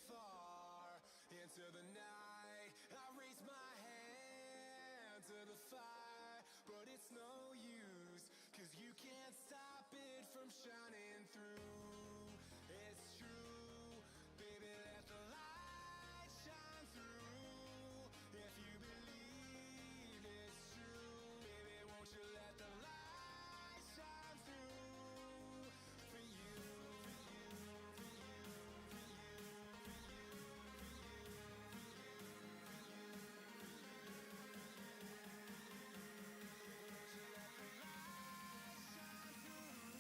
far into the night. I raise my hand to the fire, but it's no use, 'cause you can't stop it from shining through. It's true, baby, let the light shine through. If you believe it's true, baby, won't you let the light shine through for you, for you, for you, for you, for you, for you, for you, for you, won't you let the light shine through?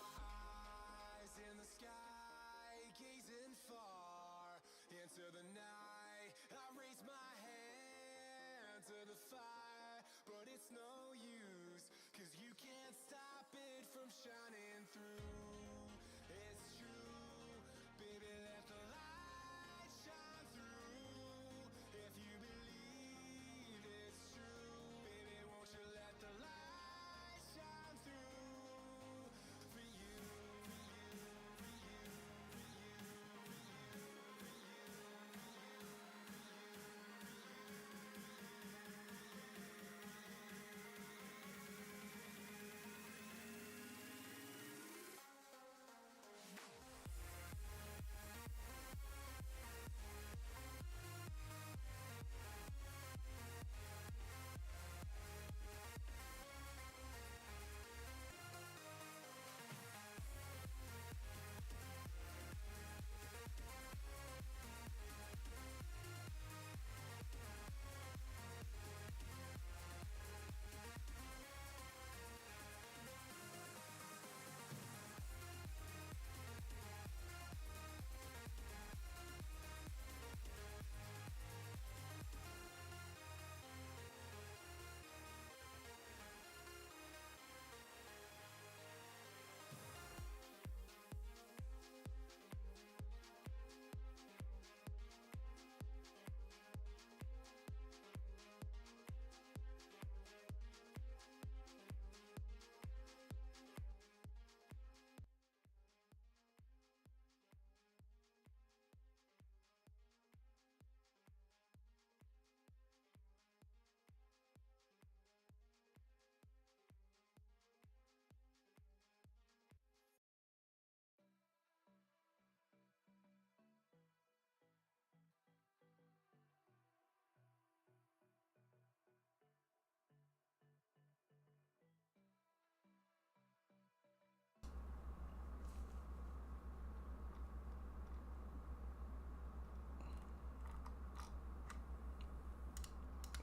Eyes in the sky, gazing far into the night. I raise my hand to the fire, but it's no use, 'cause you can't stop it from shining through. It's true, baby, let the light shine through. If you believe it's true, baby, won't you let the light shine through for you, for you, for you, for you, for you, for you, for you,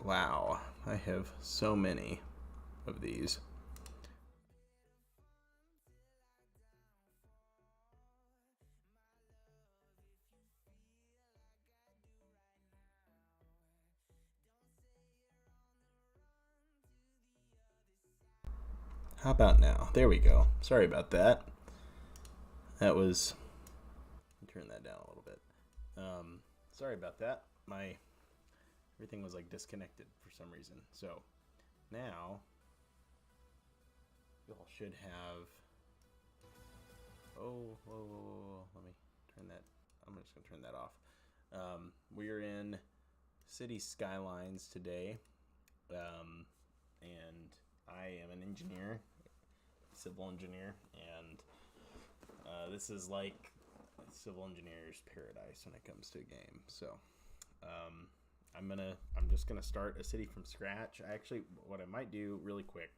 Wow, I have so many of these. How about now? There we go. Sorry about that. That was turn that down a little bit. Sorry about that. Everything was like disconnected for some reason. So now you all should have. Oh, whoa. Let me turn that. I'm just gonna turn that off. We are in City Skylines today, and I am an engineer, civil engineer, and this is like civil engineer's paradise when it comes to a game. So I'm just gonna start a city from scratch. What I might do really quick,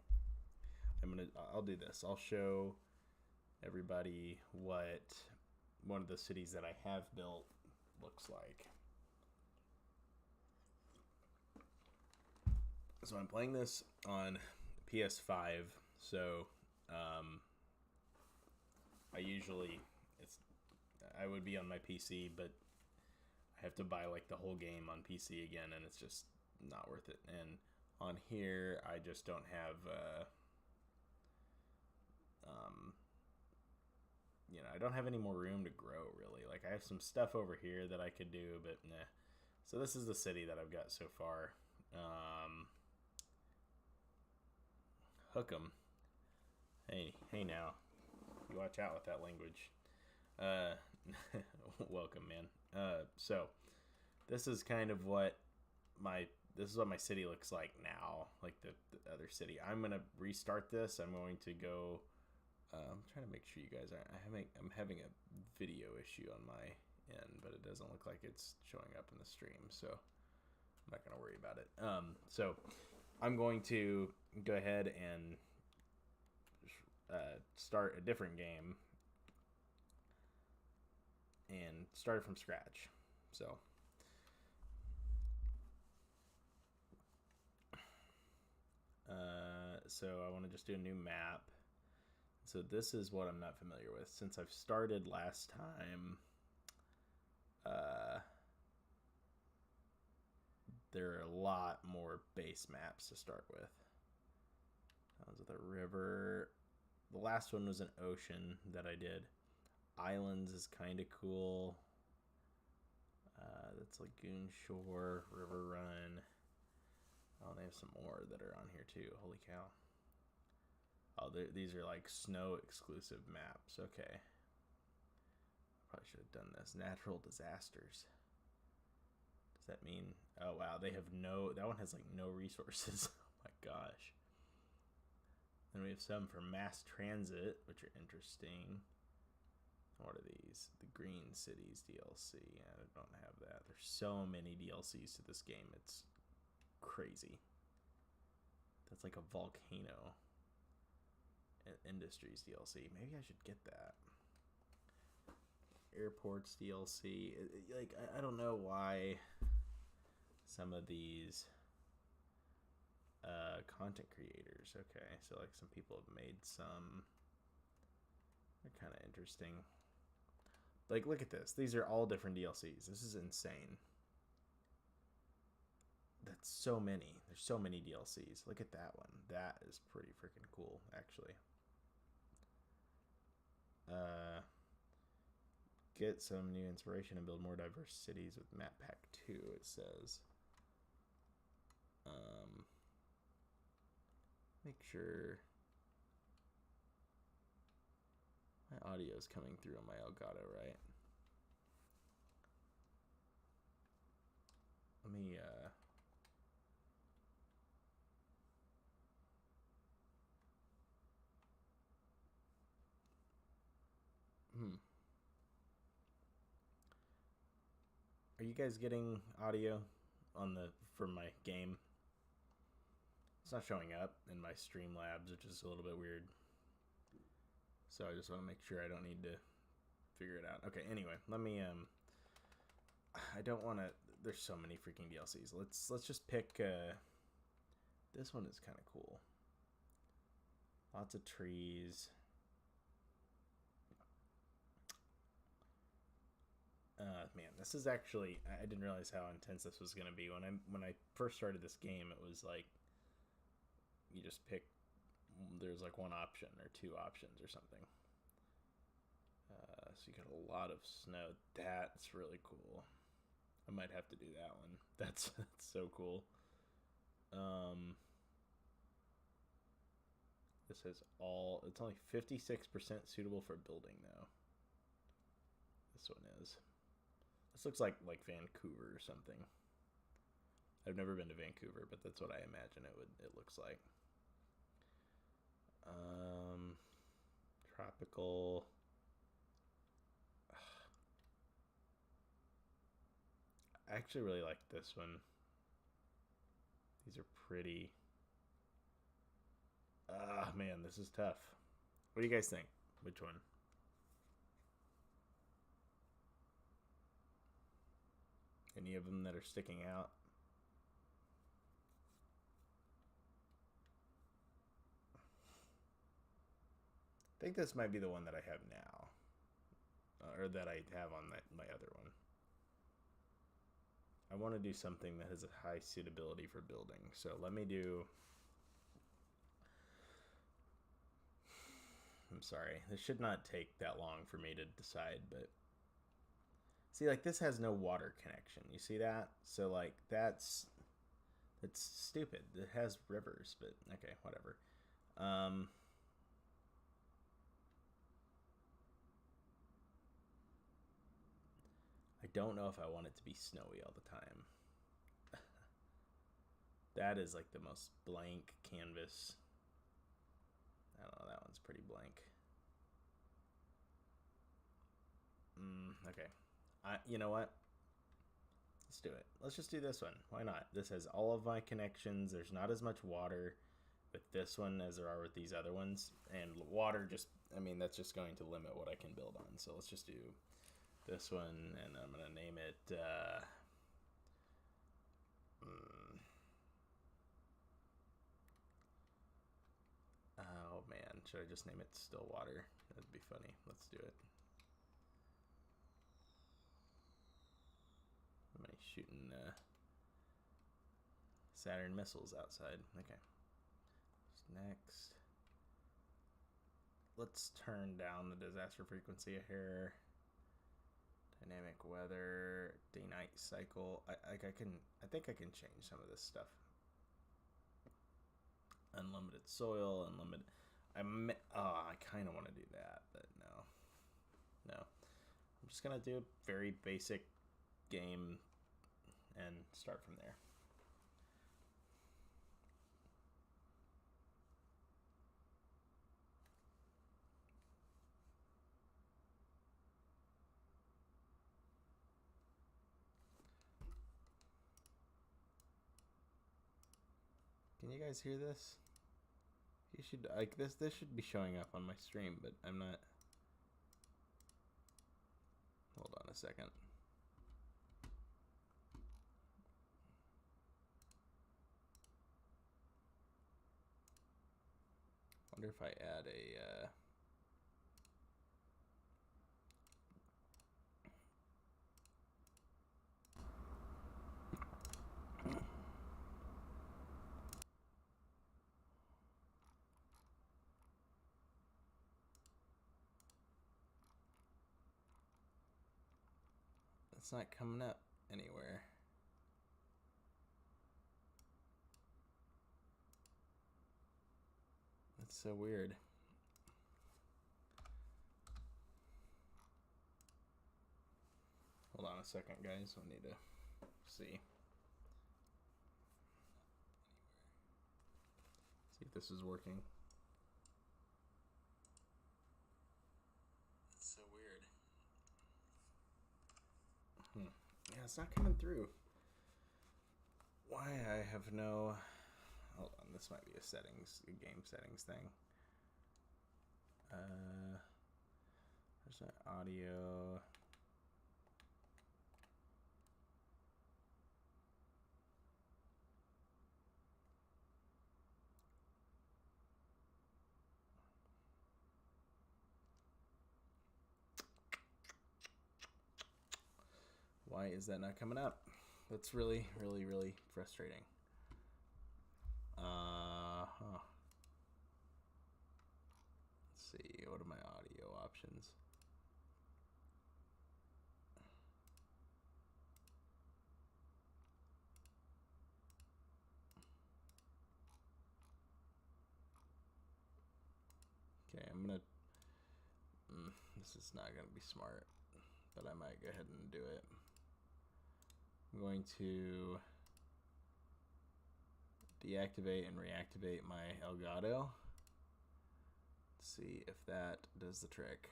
I'll do this. I'll show everybody what one of the cities that I have built looks like. So I'm playing this on PS5. So I would be on my PC, but I have to buy like the whole game on PC again, and it's just not worth it. And on here, I just don't have, I don't have any more room to grow really. Like I have some stuff over here that I could do, but nah. So this is the city that I've got so far. Hook 'em. Hey now. You watch out with that language. Welcome, man. So this is kind of what my city looks like now, like the other city. I'm gonna restart this. I'm going to go. I'm trying to make sure you guys are. I'm having a video issue on my end, but it doesn't look like it's showing up in the stream, so I'm not gonna worry about it. So I'm going to go ahead and start a different game and start it from scratch. So I want to just do a new map. So this is what I'm not familiar with. Since I've started last time, there are a lot more base maps to start with. I was with a river. The last one was an ocean that I did. Islands is kind of cool. That's Lagoon Shore, River Run. Oh, they have some more that are on here too. Holy cow. Oh, these are like snow exclusive maps. Okay. Probably should have done this. Natural disasters. Does that mean... Oh, wow. They have that one has like no resources. Oh my gosh. Then we have some for mass transit, which are interesting. What are these? The Green Cities DLC. I don't have that. There's so many DLCs to this game. It's crazy. That's like a volcano. Industries DLC. Maybe I should get that. Airports DLC. Like, I don't know why some of these content creators. Okay, so like some people have made some. They're kind of interesting. Like, look at this. These are all different DLCs. This is insane. That's so many. There's so many DLCs. Look at that one. That is pretty freaking cool, actually. Get some new inspiration and build more diverse cities with Map Pack 2, it says. Make sure my audio is coming through on my Elgato, right? Let me, Are you guys getting audio from my game? It's not showing up in my Streamlabs, which is a little bit weird. So I just want to make sure I don't need to figure it out. Okay, anyway, let me, I don't want to, there's so many freaking DLCs. Let's just pick, this one is kind of cool. Lots of trees. Man, this is actually, I didn't realize how intense this was going to be. When I first started this game, it was like, you just pick, there's like one option or two options or something. So you got a lot of snow. That's really cool. I might have to do that one. That's so cool. This says it's only 56% suitable for building though. This one is. This looks like Vancouver or something. I've never been to Vancouver, but that's what I imagine it looks like. Tropical. I actually really like this one. These are pretty. Man, this is tough. What do you guys think? Which one? Any of them that are sticking out? I think this might be the one that I have now. Or that I have on my other one. I want to do something that has a high suitability for building. So let me do... I'm sorry. This should not take that long for me to decide, but... See, like, this has no water connection. You see that? So, like, that's stupid. It has rivers, but... Okay, whatever. I don't know if I want it to be snowy all the time. That is like the most blank canvas. I don't know, that one's pretty blank. Okay. You know what? Let's do it. Let's just do this one. Why not? This has all of my connections. There's not as much water with this one as there are with these other ones. And water just, I mean, that's just going to limit what I can build on. So let's just do this one, and I'm going to name it... Oh man, should I just name it Stillwater? That'd be funny. Let's do it. Am I shooting Saturn missiles outside? Okay. Next. Let's turn down the disaster frequency a hair. Dynamic weather, day-night cycle. I think I can change some of this stuff. Unlimited soil, unlimited. I kind of want to do that, but no. I'm just gonna do a very basic game and start from there. Can you guys hear this? You should like this. This should be showing up on my stream, but I'm not. Hold on a second. Wonder if I add a. It's not coming up anywhere. That's so weird. Hold on a second, guys. I need to see. See if this is working. That's so weird. Yeah, it's not coming through. Why I have no... Hold on, this might be a game settings thing. There's an audio. Why is that not coming up? That's really, really, really frustrating. Let's see, what are my audio options? I'm gonna. This is not gonna be smart, but I might go ahead and do it. I'm going to deactivate and reactivate my Elgato. See if that does the trick.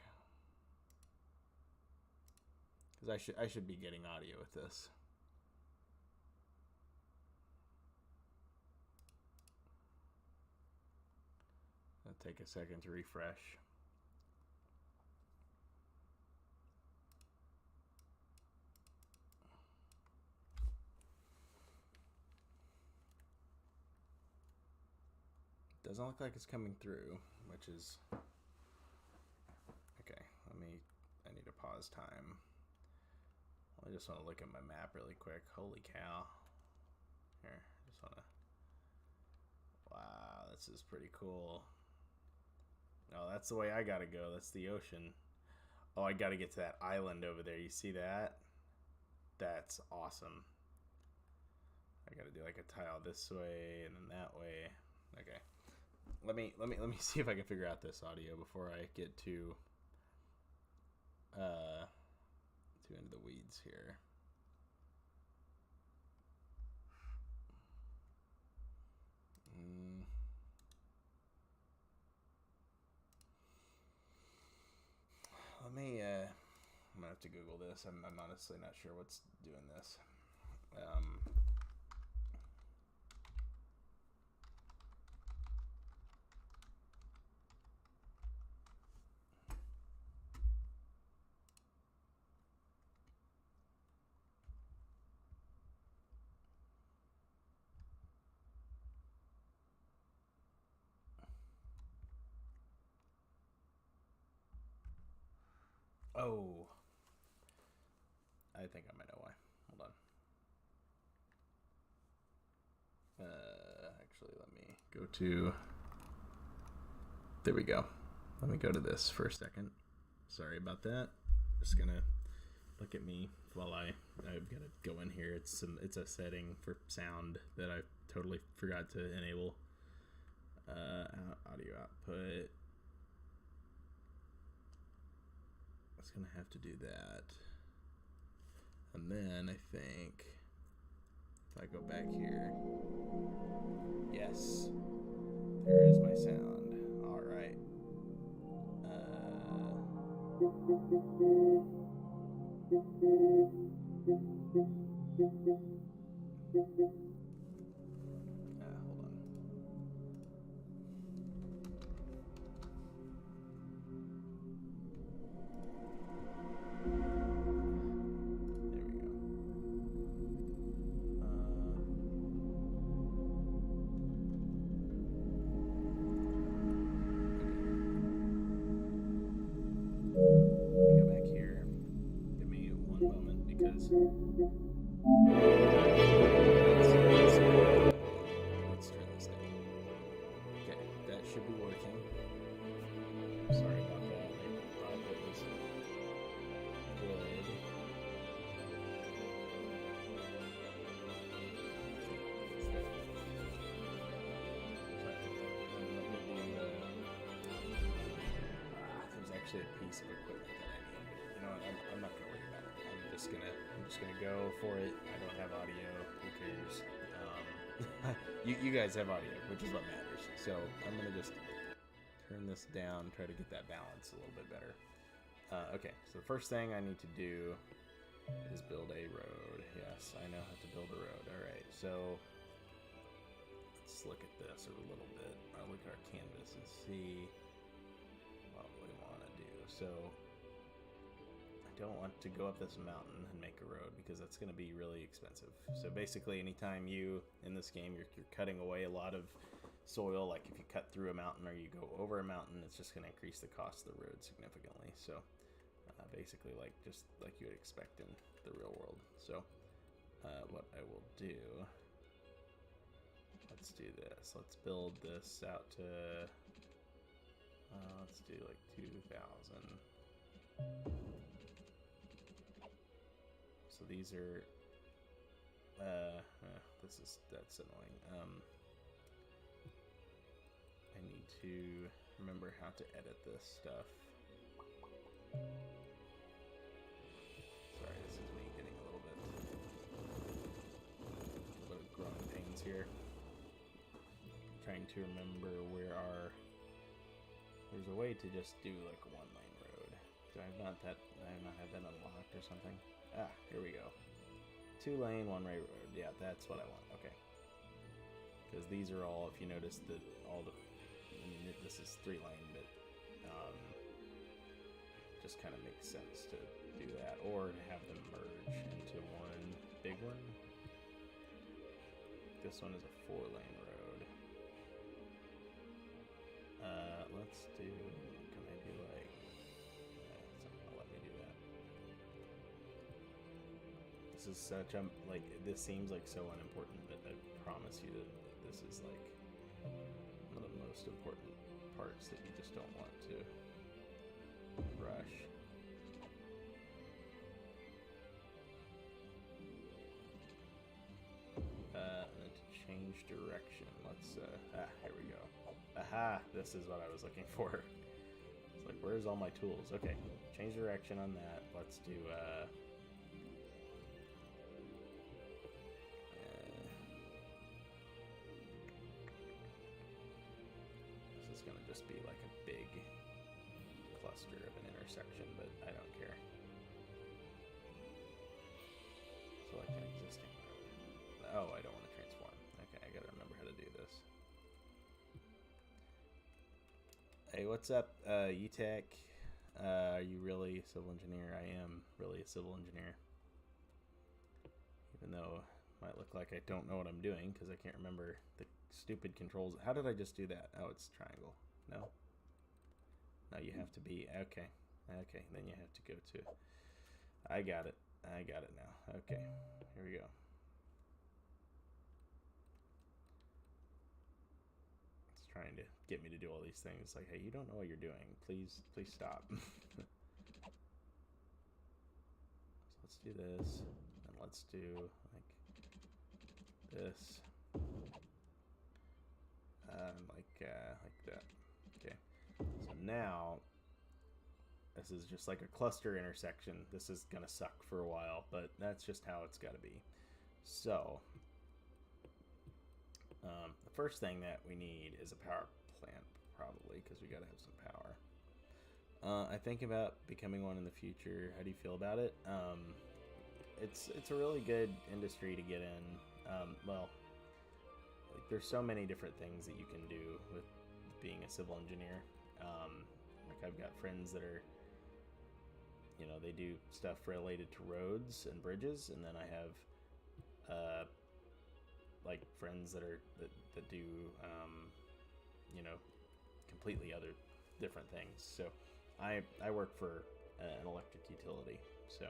Because I should be getting audio with this. It'll take a second to refresh. Doesn't look like it's coming through, which is okay. I need to pause time. I just want to look at my map really quick. Holy cow. Here, just want to. Wow, this is pretty cool. Oh, that's the way I gotta go. That's the ocean. Oh, I gotta get to that island over there. You see that? That's awesome. I gotta do like a tile this way and then that way. Okay. Let me see if I can figure out this audio before I get too into the weeds here. I'm gonna have to Google this. I'm honestly not sure what's doing this. Oh, I think I might know why. Hold on. Actually, let me go to. There we go. Let me go to this for a second. Sorry about that. Just gonna look at me while I've got to go in here. It's a setting for sound that I totally forgot to enable. Audio output. It's gonna have to do that. And then I think if I go back here, yes, there is my sound. All right. Hold on. Let's turn this down. Okay, that should be working. Sorry about that. I thought it was good. There's actually a piece of equipment that I need. You know what? I'm not gonna worry about it. I'm just gonna go for it. I don't have audio. Who cares? You guys have audio, which is what matters. So I'm gonna just turn this down, try to get that balance a little bit better. Okay, so the first thing I need to do is build a road. Yes, I know how to build a road. All right, so let's look at this a little bit. I'll look at our canvas and see what we want to do. So I don't want to go up this mountain and make a road because that's going to be really expensive. So basically, anytime you in this game you're cutting away a lot of soil, like if you cut through a mountain or you go over a mountain, it's just going to increase the cost of the road significantly. So basically, just like you would expect in the real world. So what I will do, let's do this. Let's build this out to let's do like 2,000. So these are that's annoying. I need to remember how to edit this stuff. Sorry, this is me getting a little bit of growing pains here. Trying to remember where there's a way to just do like a 1-lane road. Do I have not had that unlocked or something? Ah, here we go. 2-lane, 1-way road. Yeah, that's what I want. Okay. Because these are all, if you notice, this is 3-lane, but just kind of makes sense to do that, or to have them merge into one big one. This one is a 4-lane road. Let's do. Can I do like? It's not gonna let me do that. This is such a This seems like so unimportant, but I promise you that this is like one of the most important parts that you just don't want to rush. And then to change direction, let's here we go. Aha, this is what I was looking for. It's like, where's all my tools? Okay, change direction on that. Let's do this is gonna just be like a big cluster of an intersection, but I don't care. Select an existing road. Oh, I don't want to transform. Okay, I gotta remember how to do this. Hey, what's up, UTech? Are you really a civil engineer? I am really a civil engineer. Even though it might look like I don't know what I'm doing because I can't remember the stupid controls. How did I just do that? Oh, it's triangle. No? No, you have to be... Okay. Okay, then you have to go to... I got it. I got it now. Okay, here we go. It's trying to get me to do all these things. Like, hey, you don't know what you're doing. Please stop. So let's do this. And let's do, like, this. Like that. Okay. So now... This is just like a cluster intersection. This is gonna suck for a while, but that's just how it's gotta be. So, the first thing that we need is a power plant, probably, because we gotta have some power. I think about becoming one in the future. How do you feel about it? It's a really good industry to get in. Well, like, there's so many different things that you can do with being a civil engineer. Like, I've got friends that are, you know, they do stuff related to roads and bridges, and then I have like friends that do you know, completely other different things. So I work for an electric utility, so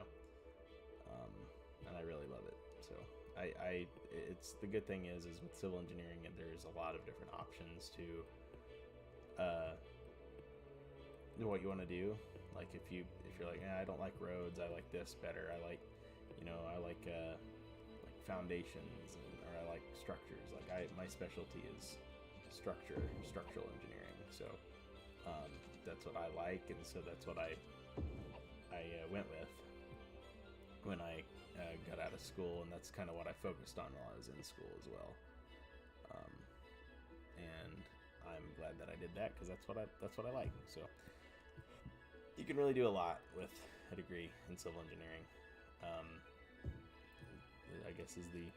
and I really love it. So it's the good thing is with civil engineering, there's a lot of different options to what you want to do. Like if you're like, I don't like roads, I like this better. I like, you know, I like foundations, or I like structures. Like my specialty is structural engineering. So that's what I like, and so that's what I went with when I got out of school, and that's kind of what I focused on while I was in school as well. And I'm glad that I did that because that's what I like. So. You can really do a lot with a degree in civil engineering. I guess is the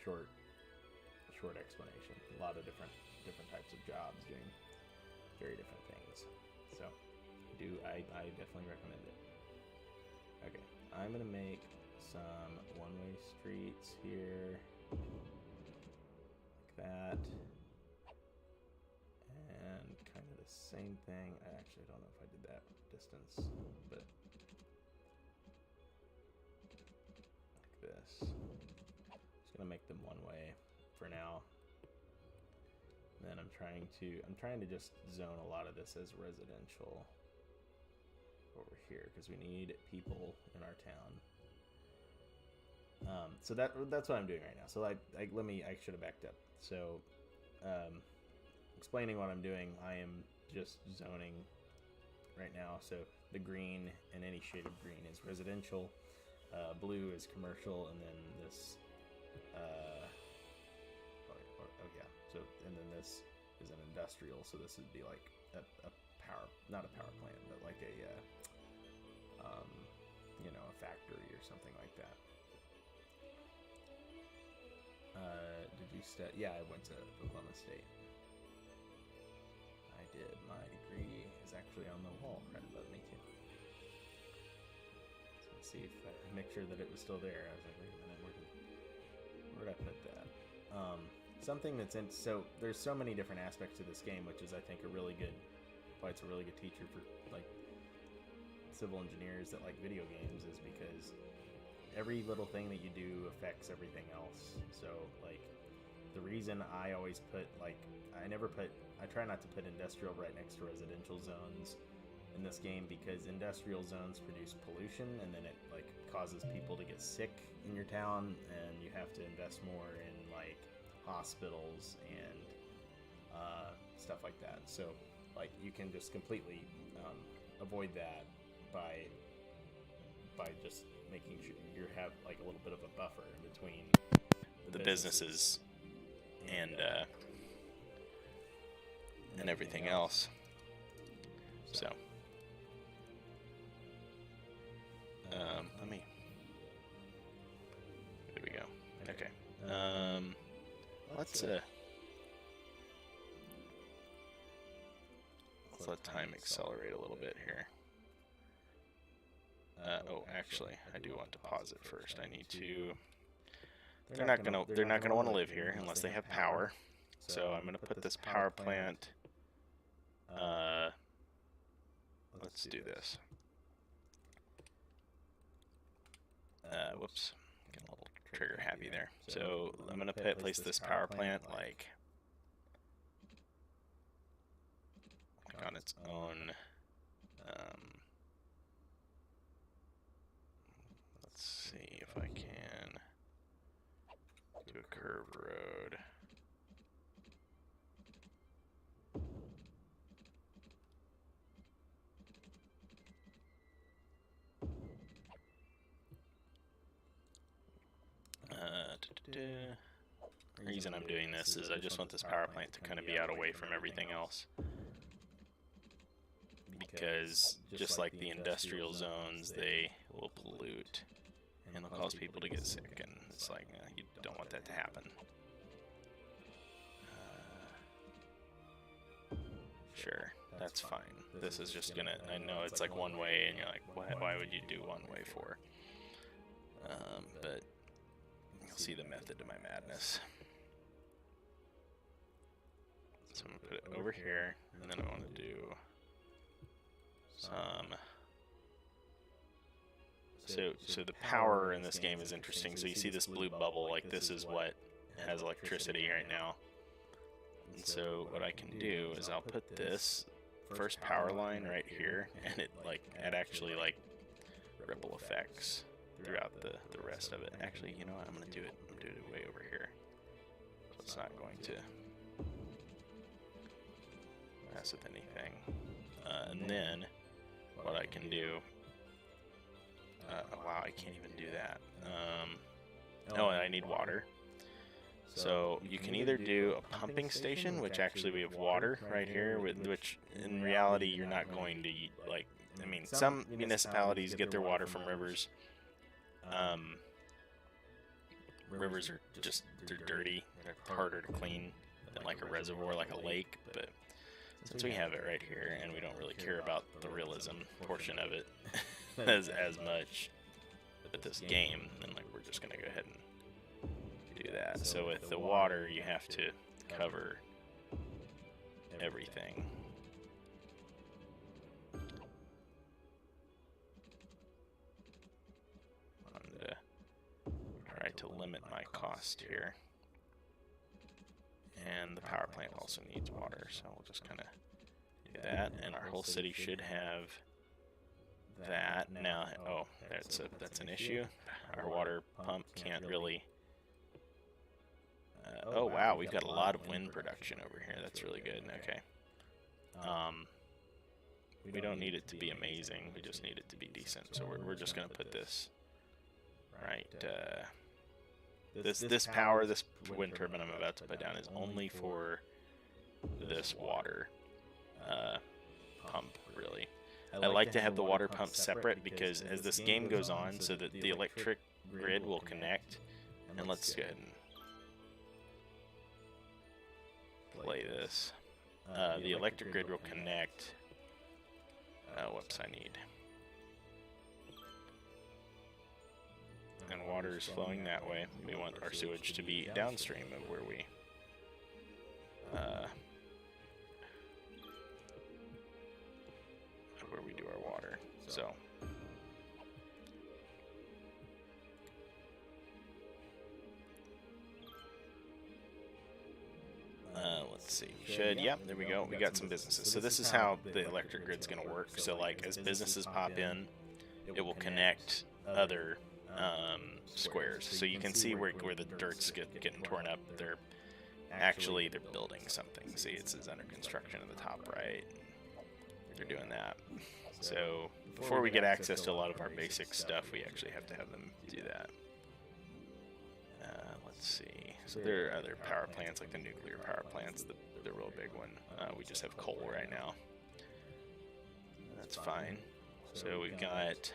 short explanation. A lot of different types of jobs doing very different things. So I definitely recommend it. Okay, I'm gonna make some one-way streets here, like that. And kind of the same thing. I actually don't know if I did that distance, but like this. Just gonna make them one way for now. And then I'm trying to just zone a lot of this as residential over here because we need people in our town. So that's what I'm doing right now. So I should have backed up. So explaining what I'm doing, I am just zoning right now. So the green and any shade of green is residential, blue is commercial, and then this, so, and then this is an industrial. So this would be like a power, not a power plant, but like a, a factory or something like that. Did you yeah, I went to Oklahoma State. I did. My degree is actually on the wall right above me too. So let's see if I can make sure that it was still there. I was like, wait a minute, where did I put that? Something that's so there's so many different aspects to this game, which is I think why it's a really good teacher for like civil engineers that like video games, is because every little thing that you do affects everything else. So like the reason I always put I try not to put industrial right next to residential zones in this game, because industrial zones produce pollution, and then it like causes people to get sick in your town, and you have to invest more in like hospitals and stuff like that. So like you can just completely avoid that by just making sure you have like a little bit of a buffer in between the businesses and everything else. So there we go. Okay. Let's let time accelerate a little bit here. Actually, I do want to pause it first. I need to. They're not gonna want to live here unless they have power. So I'm gonna put this power plant. Let's do this. Whoops, getting a little trigger happy there. So I'm gonna place this power plant like on its own. Let's see if I can do a curved road. The reason I'm doing this is I just want this power plant to kind of be out away from everything else. Because just like the industrial zones, they will pollute and they'll cause people to get sick, and it's like, you don't want that to happen. Sure, that's fine. This is just gonna, I know it's like one way, and you're like, why would you do one way for? But you'll see the method to my madness. So I'm gonna put it over here, and then I want to do some. So the power in this game is interesting. So you see this blue bubble, like this is what has electricity right now. And so what I can do is I'll put this first power line right here, and it actually like ripple effects throughout the rest of it. Actually, you know what? I'm gonna do it way over here, so it's not going to mess with anything. And then what I can do. Wow, I can't even do that. And I need water. So you can either do a pumping station, which actually we have water right here, which in reality you're not going to like. I mean, some municipalities get their water from rivers. Rivers are just, they're dirty. They're harder to clean than like a reservoir, like a lake. But since we have it right here, and we don't really care about the realism portion of it as much with this game, then like we're just gonna go ahead and do that. So with the water, you have to cover everything. I'm gonna try to limit my cost here. And the power plant also needs water, so we'll just kind of do that, and our whole city should have that. Now, that's an issue. Our water pump can't really Oh wow, we've got a lot of wind production over here. That's really good. Okay. We don't need it to be amazing. We just need it to be decent. So we're just gonna put this right. This power, this wind turbine I'm about to put down is only for this water pump, really. I like to have the water pump separate because as this game goes on, so that the electric grid will connect. And let's go ahead and play this. The electric grid will connect. Whoops, I need. And water is flowing that way. We want our sewage to be downstream of where we do our water. So let's see. Yep, there we go. We got some businesses. So this is how the electric grid's going to work. So like as businesses pop in, it will connect other squares. So you can see where the dirt's getting torn up. They're building something. See, it says under construction in the top right. They're doing that. So before we get access to a lot of our basic stuff, we actually have to have them do that. Let's see. So there are other power plants, like the nuclear power plants, the real big one. We just have coal right now. That's fine. So we've got,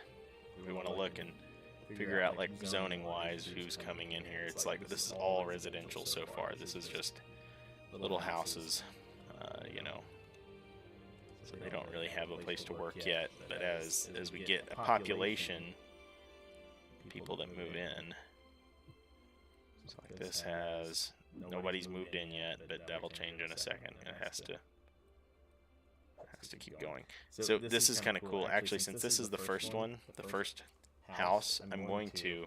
we want to look and figure out, like, zoning-wise, who's coming in here. It's like, this is all residential so far. This is just little houses, you know. So they don't really have a place to work yet. But as we get a population, people that move in, so like this has, nobody's moved in yet, but that'll change in a second. It has to keep going. So this is kind of cool. Actually, since this is the first one, the first house, I'm going to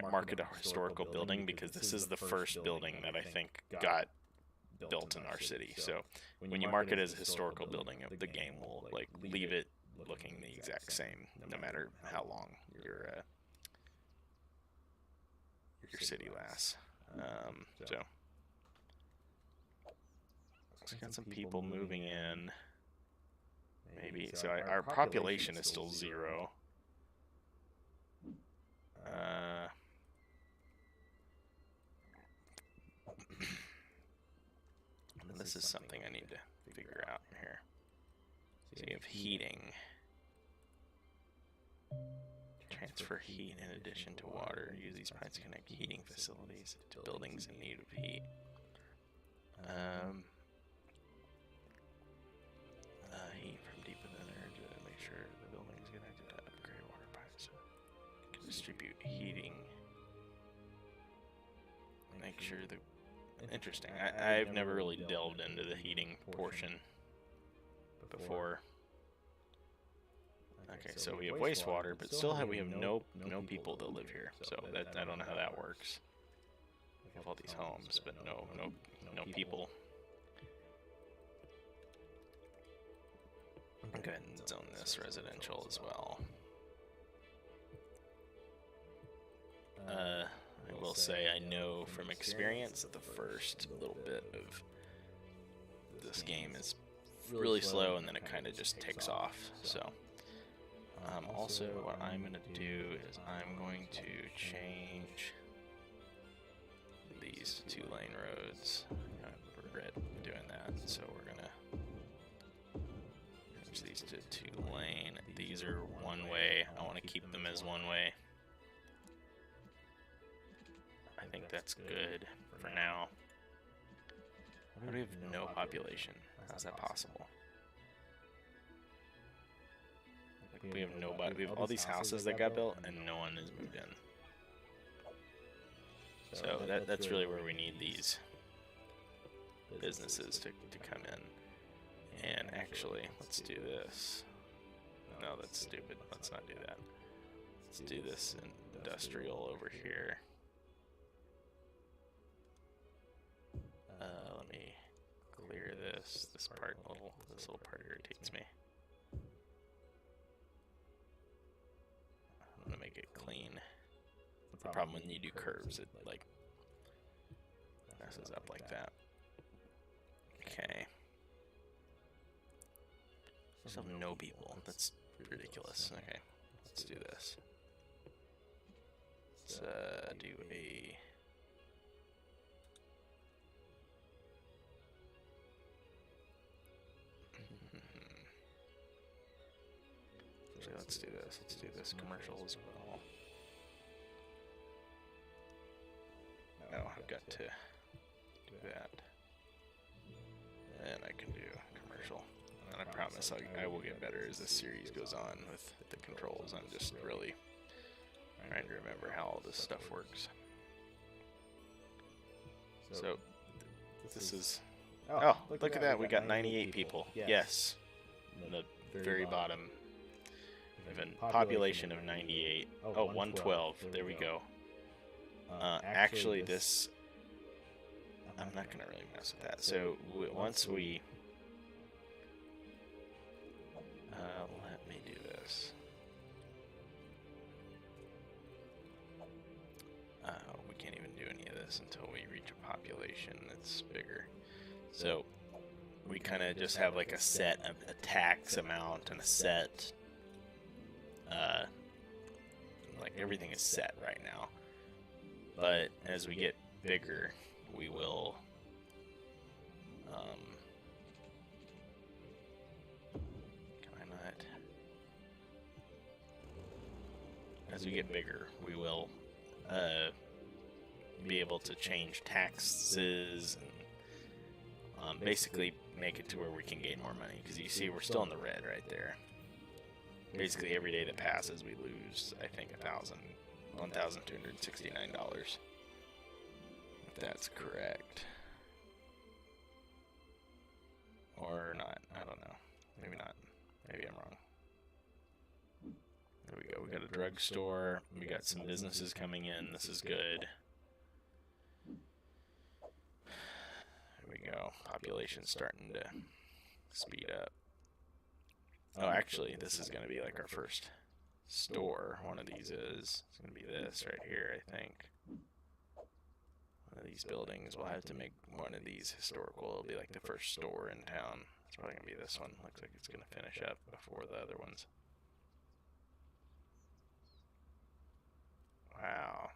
mark it a historical building because this is the first building that I think got built in our city. So when you mark it as a historical building, the game will like leave it looking the exact same, no matter how long your city lasts. So we got some people moving in. Maybe so. Our population is still 0. This is something I need to figure out here. So you have heating. Transfer heat in addition to water. Use these pipes to connect heating facilities to buildings in need of heat. Heat from deep within there to make sure the building is connected to upgrade water pipes. So you can distribute heating. Make sure the... Interesting. I've never really delved into the heating portion before. Okay, so we have wastewater, but still we have no people that live here. So that I don't know how that works. We have all these homes, but no people. Go ahead and zone this residential as well. I will say I know from experience that the first little bit of this game is really slow, and then it kind of just takes off. So. Also, what I'm going to do is I'm going to change these to 2-lane roads. I regret doing that, so we're going to change these to 2-lane. These are one-way. I want to keep them as one-way. I think that's good for now. How do we have no population? How's that possible? We have nobody. We have all these houses that got built, and no one has moved in. So that's really where we need these businesses to come in. And actually, let's do this. No, that's stupid. Let's not do that. Let's do this industrial over here. Let me clear this. This little part irritates me. I'm gonna make it clean. The problem when you do curves, it like This is up like that. Okay. So no people. That's ridiculous. Okay, let's do this. Let's do a... Actually, let's do this. Let's do this commercial as well. No, I've got to do that. And I can do commercial. And I promise I will get better as this series goes on with the controls. I'm just really trying to remember how all this stuff works. So, this is... Oh, look at that. We got 98 people. Yes. In the very bottom. We have a population of 98. Oh, 112. There we go. Actually, this... I'm not going to really mess with that. So, once we... let me do this. We can't even do any of this until we reach a population that's bigger. So, we kind of just have like a set of a tax amount and a set... like everything is set right now. But as we get bigger, we will... can I not... As we get bigger, we will be able to change taxes and basically make it to where we can gain more money. Because you see, we're still in the red right there. Basically, every day that passes, we lose, I think, $1,269. If that's correct. Or not. I don't know. Maybe not. Maybe I'm wrong. There we go. We got a drugstore. We got some businesses coming in. This is good. There we go. Population's starting to speed up. Oh, actually, this is going to be like our first store. One of these is. It's going to be this right here, I think. One of these buildings. We'll have to make one of these historical. It'll be like the first store in town. It's probably going to be this one. Looks like it's going to finish up before the other ones. Wow.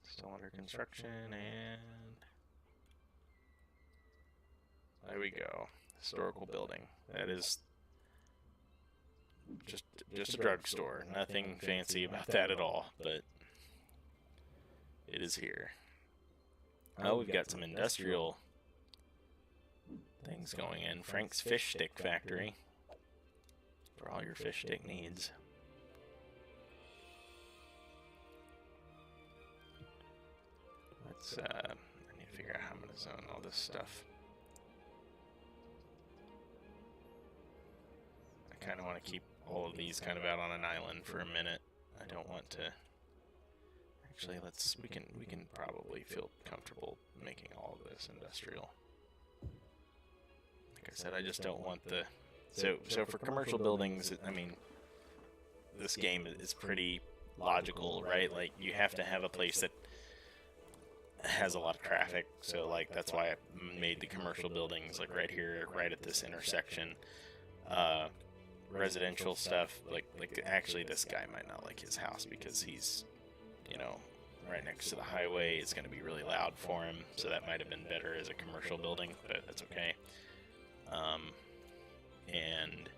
Still under construction, and there we go. Historical building. That is just a drugstore. Nothing fancy about that at all, but it is here. Oh, we've got some industrial things going in. Frank's Fish Stick Factory for all your fish stick needs. Let's I need to figure out how I'm going to zone all this stuff. I kind of want to keep all of these kind of out on an island for a minute. I don't want to... Actually, we can probably feel comfortable making all of this industrial. Like I said, I just don't want the... So for commercial buildings, I mean, this game is pretty logical, right? Like, you have to have a place that has a lot of traffic, so like that's why I made the commercial buildings like right here, right at this intersection. Residential stuff, like actually this guy might not like his house because he's, you know, right next to the highway. It's going to be really loud for him, so that might have been better as a commercial building, but that's okay. And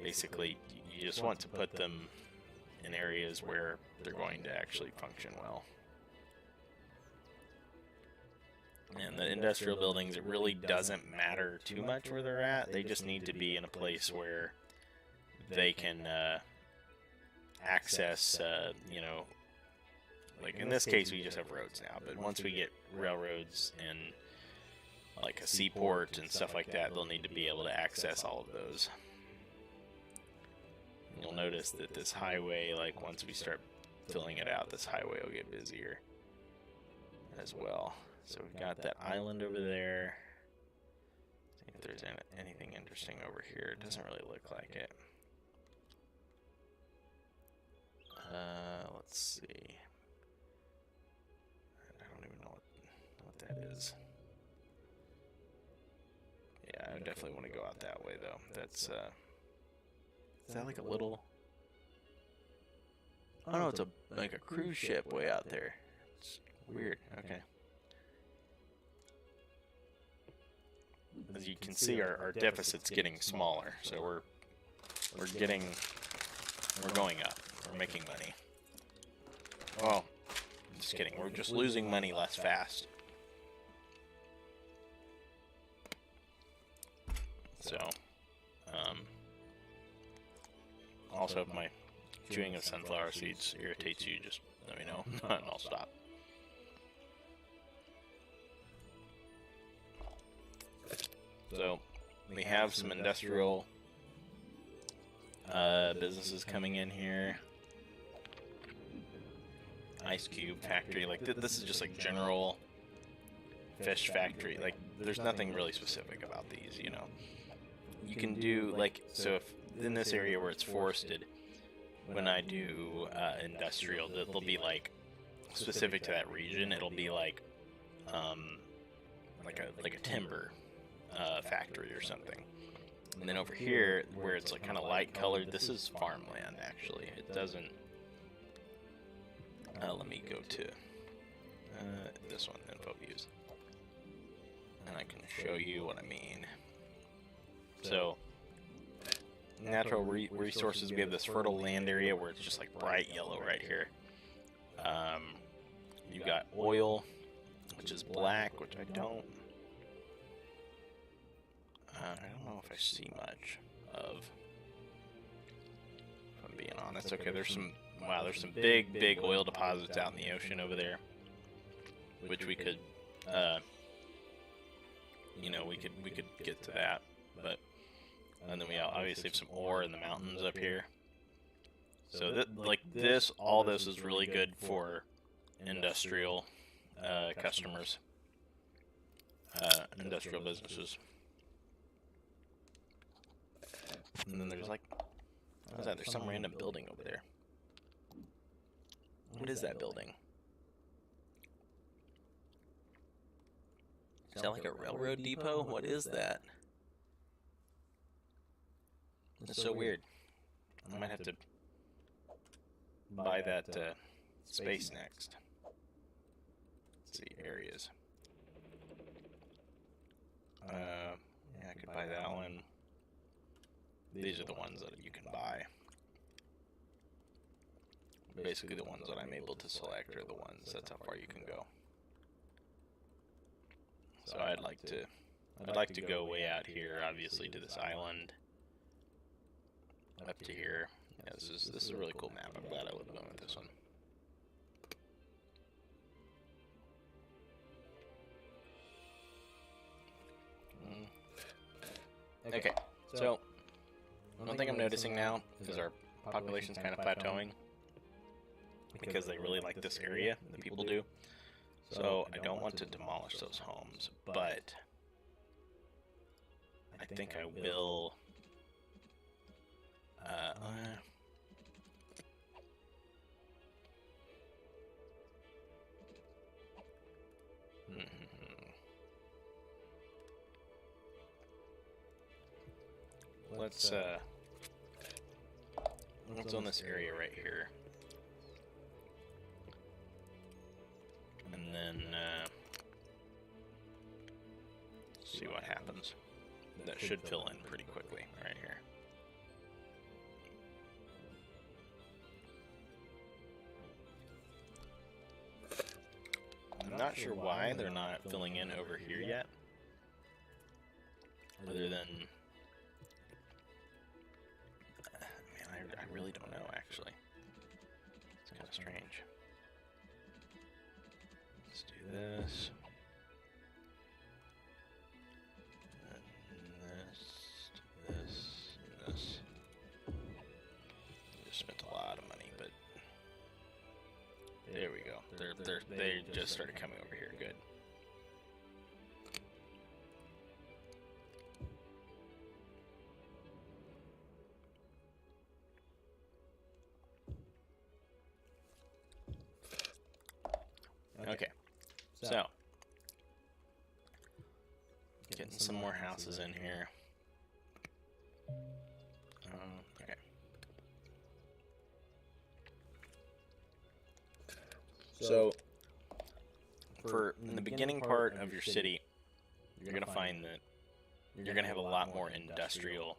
basically you just want to put them in areas where they're going to actually function well. And the industrial buildings, it really doesn't matter too much where they're at. They just need to be in a place where they can access, you know, like in this case we just have roads now, but once we get railroads and like a seaport and stuff like that, they'll need to be able to access all of those. And you'll notice that this highway, like once we start filling it out, this highway will get busier as well. So we've got that island over there. See if there's anything interesting over here. It doesn't really look like it. Let's see. that is. Yeah, I definitely want to go out that way, though. That's, is that like a little... Oh, no, it's like a cruise ship way out there. It's weird. Okay. As you can see, our deficit's getting smaller, so we're going up. We're making money. Oh, just kidding. We're just losing money less fast. So, also if my chewing of sunflower seeds irritates you, just let me know, and I'll stop. So, we have some industrial businesses coming in here. Ice cube factory, like this is just like general fish factory. Like there's nothing really specific about these, you know. You can do like, so if in this area where it's forested, when I do industrial, they'll be like specific to that region. It'll be like a timber factory or something. And then over here, where it's like kind of light colored, this is farmland actually. It doesn't. Let me go to this one, info views, and I can show you what I mean. So, natural resources, we have this fertile land area where it's just like bright yellow right here. You've got oil, which is black, which I don't know if I see much of, if I'm being honest. Okay, there's some big oil deposits out in the ocean over there, which we could, we could get to that, but, and then we obviously have some ore in the mountains up here. So all this is really good for industrial customers, industrial businesses. And then there's like, what is that? There's some random building over there. What is that building? Is that like a railroad depot? What is that? It's so weird. I might have to buy that space next. Let's see, areas. Yeah, I could buy that one. These are the ones that you can buy. Basically, the ones that I'm able to select are the ones. That's how far you can go. So I'd like to go way out here, obviously, to this island, up to here. Yeah, this is a really cool map. I'm glad I went with this one. Okay, so one thing I'm noticing now is our population's kind of plateauing because they really like this area, the people do. So I don't want to demolish those homes, but I think I will. Let's on this area right here, and then see what happens. That should fill in pretty quickly right here. I'm not sure why they're not filling in over here yet, other than, man, I really don't know, actually. It's kind of strange. Let's do this. And this. I just spent a lot of money, but there we go. They just started coming over here. Good. Okay, so Getting some more houses in here. Okay. So, in the beginning part of your city, you're going to find that you're going to have a lot more industrial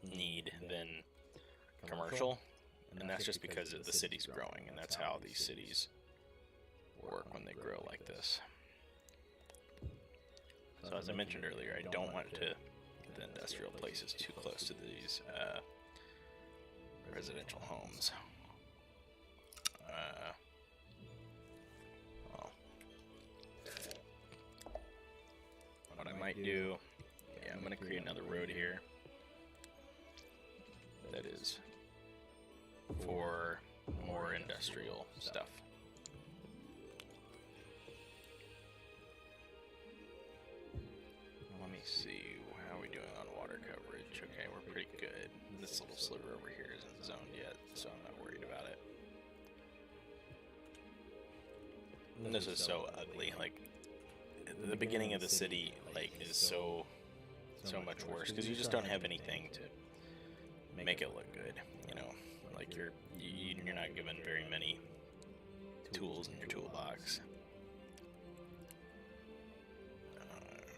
need than commercial, and that's just because the city's growing, and that's how these cities work when they grow like this. So as I mentioned earlier, I don't want the industrial places too close to these residential homes. Well, what I might do, yeah, I'm going to create another road here that is for more industrial stuff. Let me see, how are we doing on water coverage? Okay, we're pretty good. This little sliver over here isn't zoned yet, so I'm not worried about it. And this is so ugly, like, the beginning of the city, like, is so much worse, because you just don't have anything to make it look good, you know? Like, you're not given very many tools in your toolbox.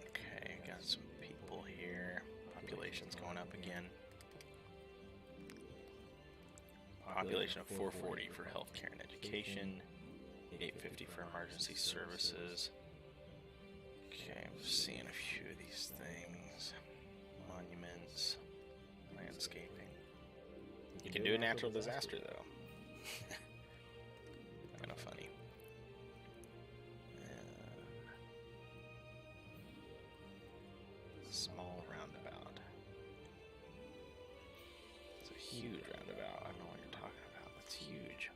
Okay, got some people here. Population's going up again. Population of 440 for healthcare and education. 850 for emergency services. Okay, I'm seeing a few of these things. Monuments. Landscaping. You can do a natural disaster, though. Kind of funny. Small roundabout. It's a huge roundabout. I don't know what you're talking about. It's huge.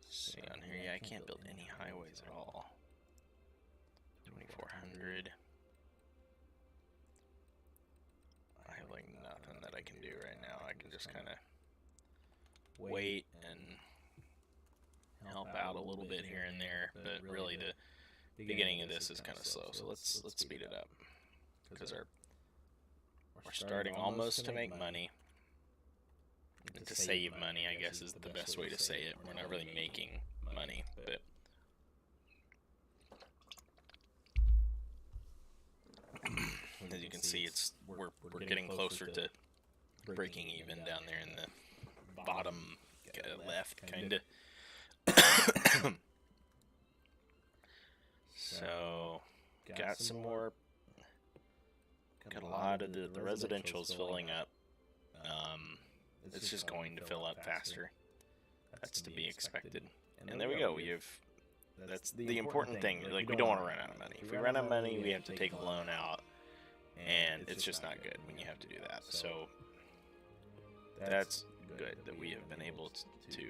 See on here, yeah, I can't build any highways at all. 2400. I have like nothing that I can do right now. I can just kind of wait and help out a little bit here and there, but really the beginning of this is kind of slow. So let's speed it up, because we're starting almost to make money. And to save money, I guess, is the best way to say it. We're not really making money, but as you can see, we're getting closer to breaking even down there in the bottom left, kind of. So, got some more. Got a lot of the residentials filling up. It's just going to fill up faster. That's to be expected. And there we go. That's the important thing. Like, we don't want to run out of money. If we run out of money, we have to take a loan out, and it's just not good when you have to do that. So that's good that we have been able to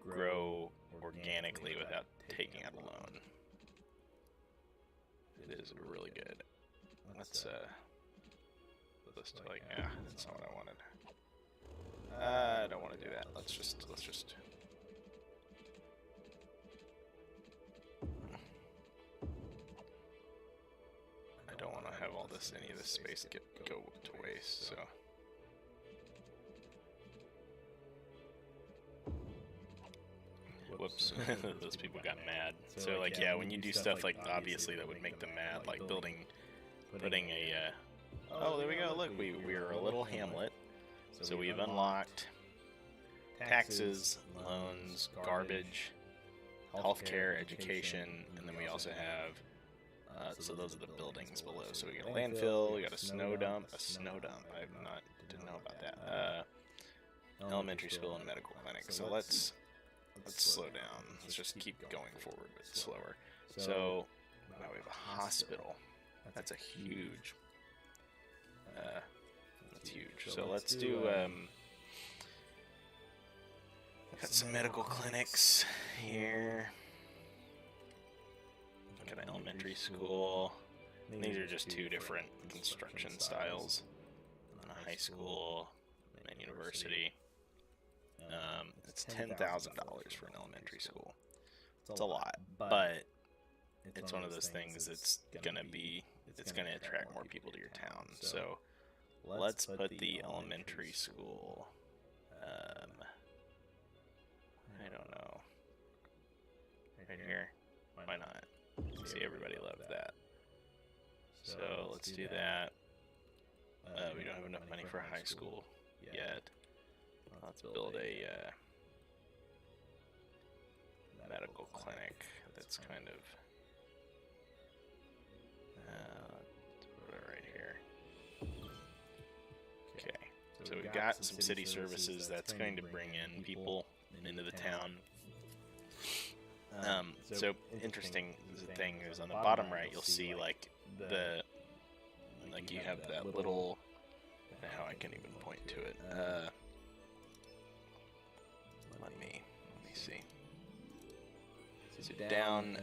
grow organically without taking out a loan. It is really good. Let's like, yeah, that's not what I wanted. I don't want to do that. Let's just. I don't want to have any of this space go to waste. So. Whoops, those people got mad. So like, yeah, when you do stuff like, obviously that would make them mad, like putting a, oh, there we go, look, we're a little hamlet, so we've unlocked taxes, loans, garbage, healthcare, education, and then we also have, so those are the buildings below, so we got a landfill, we got a snow dump, didn't know about that, elementary school and medical clinic. So let's slow down. Let's just keep going forward, but slower. So now we have a hospital. That's a huge. That's huge. So let's do. Got some medical clinics here. Got an elementary school. And these are just two different construction styles. And a high school and a university. It's $10,000 for an elementary school. It's a lot, but it's one of those things that's gonna attract more people to your town. So let's put the elementary school. I don't know. Right here. Why not? See, everybody loved that. So let's do that. We don't have enough money for a high school yet. Let's build a medical clinic that's kind of put it right here. Okay, so we've got some city services that's going to bring in people into the town. So interesting thing is on the bottom right, you'll see like you have that little. How I can even point to it. Let me see. So down,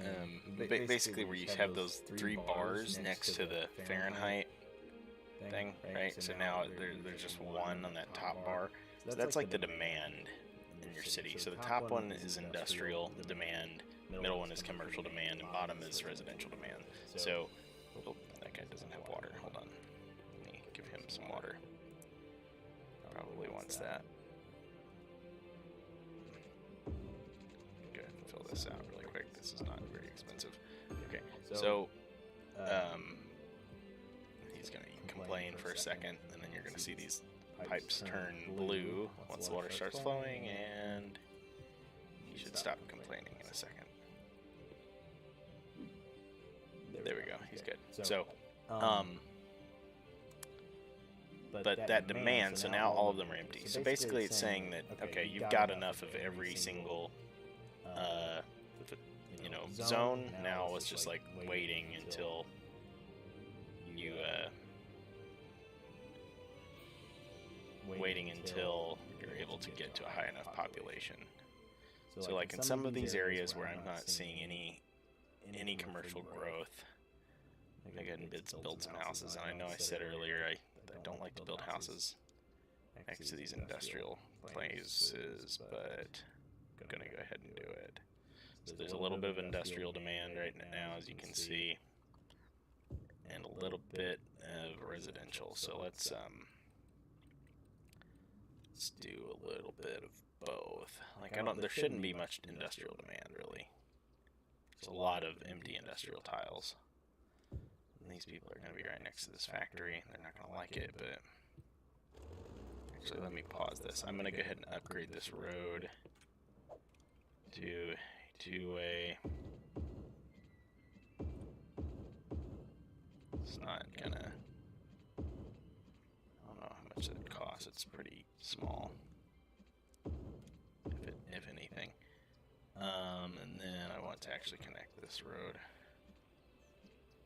basically where you have those 3 bars next to the Fahrenheit thing, right? So now there's just one on that top bar. So that's like the demand in your city. So the top one is industrial demand, middle one is commercial demand, and bottom is residential demand. So, oh, that guy doesn't have water. Hold on. Let me give him some water. Probably wants that. Go ahead and fill this out really quick. This is not very expensive. Okay, so he's gonna complain for a second, and then you're gonna see these pipes turn blue once the water starts flowing, and he should stop complaining in a second. There we go. He's good. So, but that demand, so now all of them are empty. So basically it's saying that, okay, you've got enough of every single, zone. Now it's just like waiting until you, you're able to get to a high enough population. So like in some of these areas where I'm not seeing any commercial growth, I go ahead and build some houses. And I know I said earlier I don't like to build houses next to these industrial places, but I'm gonna go ahead and do it. So there's a little bit of industrial demand right now, as you can see, and a little bit of residential. So let's do a little bit of both. Like there shouldn't be much industrial demand really. There's a lot of empty industrial tiles. And these people are going to be right next to this factory. They're not going to like it, but actually let me pause this. I'm going to go ahead and upgrade this road to two-way. It's not going to, I don't know how much it costs. It's pretty small, if anything. And then I want to actually connect this road.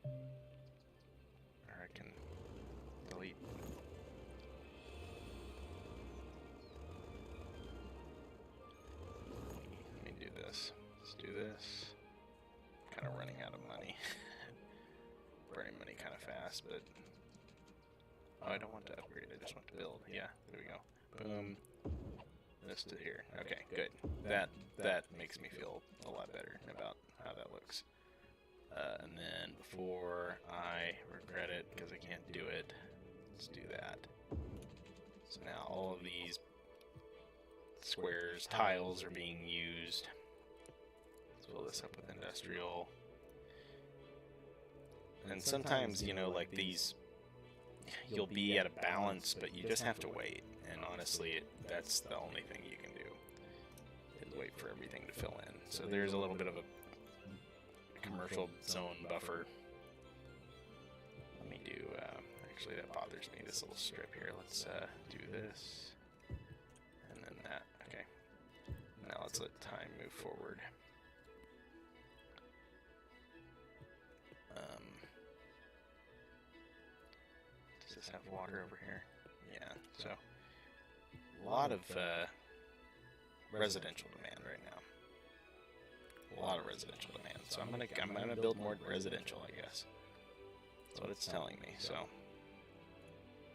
Or I can delete. Let me do this. Let's do this. Kind of running out of money. Burning money kind of fast, but oh, I don't want to upgrade. I just want to build. Yeah, there we go. Boom. This to here. Okay, good. That makes me feel a lot better about how that looks. And then before I regret it because I can't do it, let's do that. So now all of these squares, tiles are being used. Let's fill this up with industrial. And sometimes, you know, like these, you'll be at a balance, but you just have to wait. And honestly, that's the only thing you can do, is wait for everything to fill in. So there's a little bit of a commercial zone buffer. Let me do, actually that bothers me, this little strip here. Let's do this, and then that. Okay. Now let's let time move forward. Does this have water over here? Yeah, so a lot of residential demand right now. A lot of residential demand. So I'm gonna build more residential, I guess. That's what it's telling me. So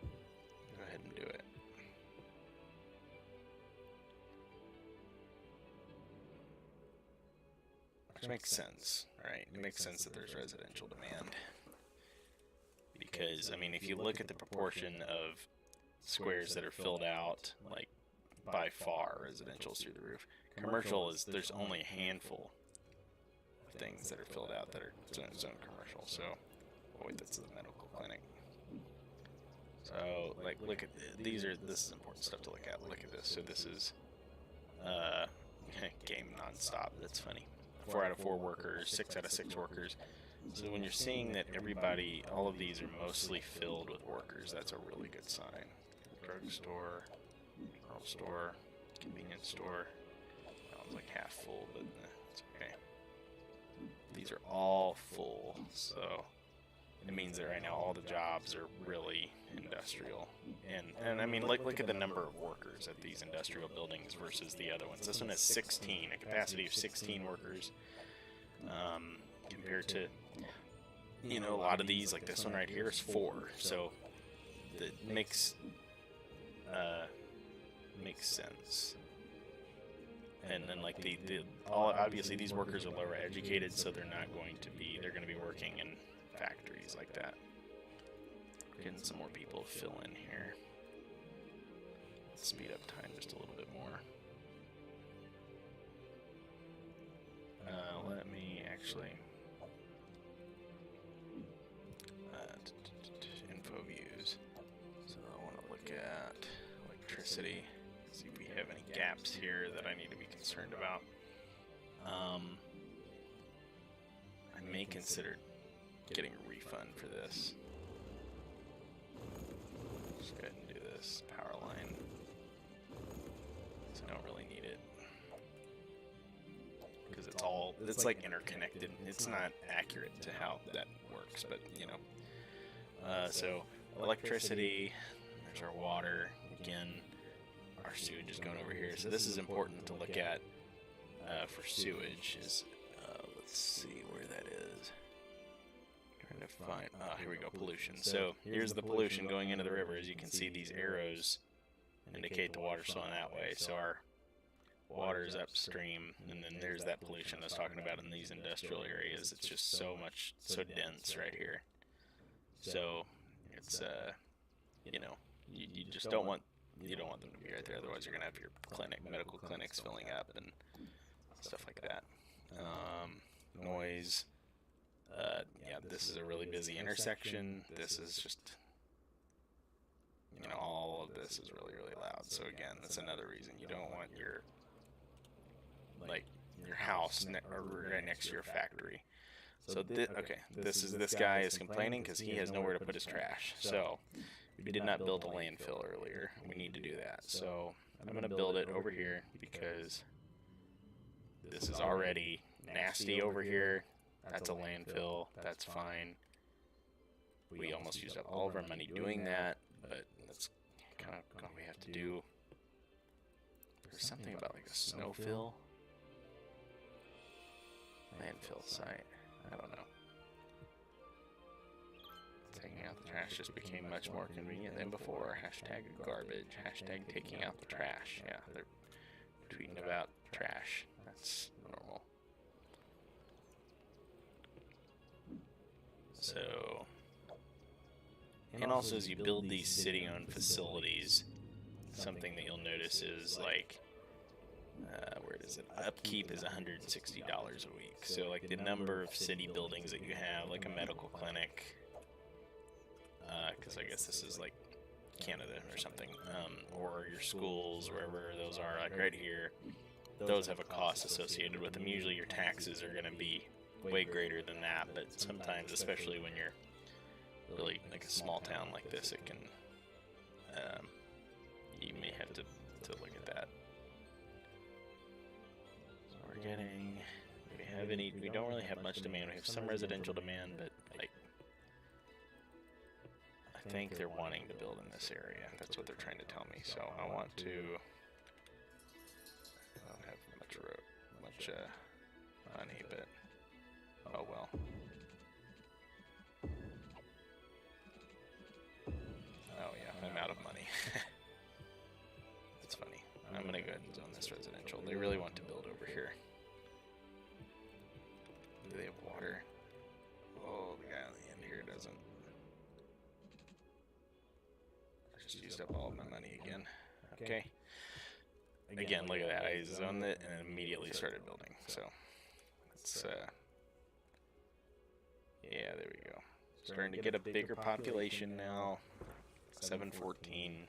go ahead and do it. which makes sense, right? It makes sense that there's residential demand. Because, I mean, if you look at the proportion of squares that are filled out, like, by far residential's through the roof. Commercial is, there's only a handful of things that are filled out that are zone commercial. So, oh wait, that's the medical clinic. So, like, look at, this is important stuff to look at. Look at this. So this is, game nonstop. That's funny. 4 out of 4 workers, 6 out of 6 workers. So when you're seeing that everybody, all of these are mostly filled with workers, that's a really good sign. Drugstore, general store, convenience store. That one's like half full, but it's okay. These are all full, so it means that right now all the jobs are really industrial. And I mean, look at the number of workers at these industrial buildings versus the other ones. This one has 16, a capacity of 16 workers, compared to, you know, a lot of these, like this one right here is 4. So that makes sense. And then like obviously these workers are lower educated, so they're going to be working in factories like that. Getting some more people to fill in here. Speed up time just a little bit more. Let me actually info views. So I want to look at electricity. See if we have any gaps here that I need to be concerned about. I may consider getting a refund for this. Just go ahead and do this power line. So I don't really need it. Because it's like interconnected. It's not accurate to how that works, but you know. So electricity, there's our water, again, our sewage is going over here. So this is important to look at for sewage. Let's see where that is. Trying to find, here we go, pollution. So here's the pollution going into the river. As you can see, these arrows indicate the water's flowing that way. So our water is upstream, and then there's that pollution I was talking about in these industrial areas. It's just so dense right here. So it's, you know, you just don't want them to be right there. Otherwise, you're gonna have your medical clinics filling up and stuff like that. Noise. Yeah, this is a really busy intersection. This is just, you know, all of this is really, really loud. So again, that's another reason you don't want your house right next to your factory. So this guy is complaining because he has nowhere to put his trash. So we did not build a landfill earlier. We need to do that. So I'm gonna build it over here because this is already nasty over here. That's a landfill. That's fine. We almost used up all of our money doing that, but that's kind of what we have to do. There's something about like a snowfill landfill site. I don't know. Taking out the trash just became much more convenient than before. Hashtag garbage. Hashtag taking out the trash. Yeah, they're tweeting about trash. That's normal. So, and also as you build these city-owned facilities, something that you'll notice is like, where is it? Upkeep is $160 a week. So like the number of city buildings that you have, like a medical clinic, because I guess this is like Canada or something, or your schools, wherever those are, like right here, those have a cost associated with them. Usually your taxes are going to be way greater than that, but sometimes, especially when you're really like a small town like this, it can, you may have to look at that. So we're getting, we don't really have much demand. We have some residential demand, but like, I think they're wanting to build in this area. That's what they're trying to tell me. So I want to, I don't have much money, but oh well. Oh yeah, I'm out of money. That's funny. I'm gonna go ahead and zone this residential. They really want to build over here. up all of my money again. Okay. Again, look at that. I zoned it and immediately started building. So, it's, yeah, there we go. Starting to get a bigger population now. 714.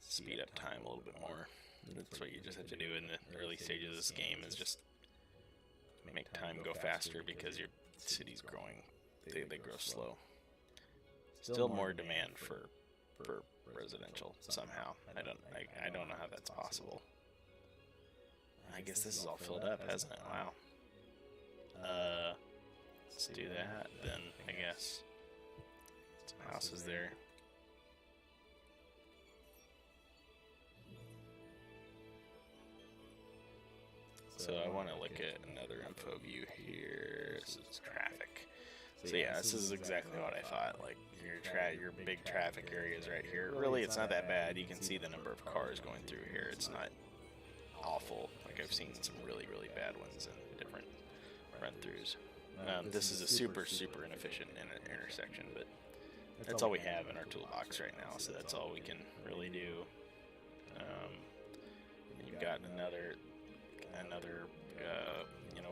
Speed up time a little bit more. That's what you just have to do in the early stages of this game, is just make time go faster because your city's growing. They grow slow. Still more demand for residential somehow. I don't know how that's possible. I guess this is all filled up, hasn't it? Wow. Let's do that then, I guess. Some houses there. So I want to look at another info view here. This is traffic. So yeah, this is exactly what I thought. Like your big traffic areas right here. Really, it's not that bad. You can see the number of cars going through here. It's not awful. Like I've seen some really bad ones in different run-throughs. This is a super inefficient intersection, but that's all we have in our toolbox right now. So that's all we can really do. And you've got another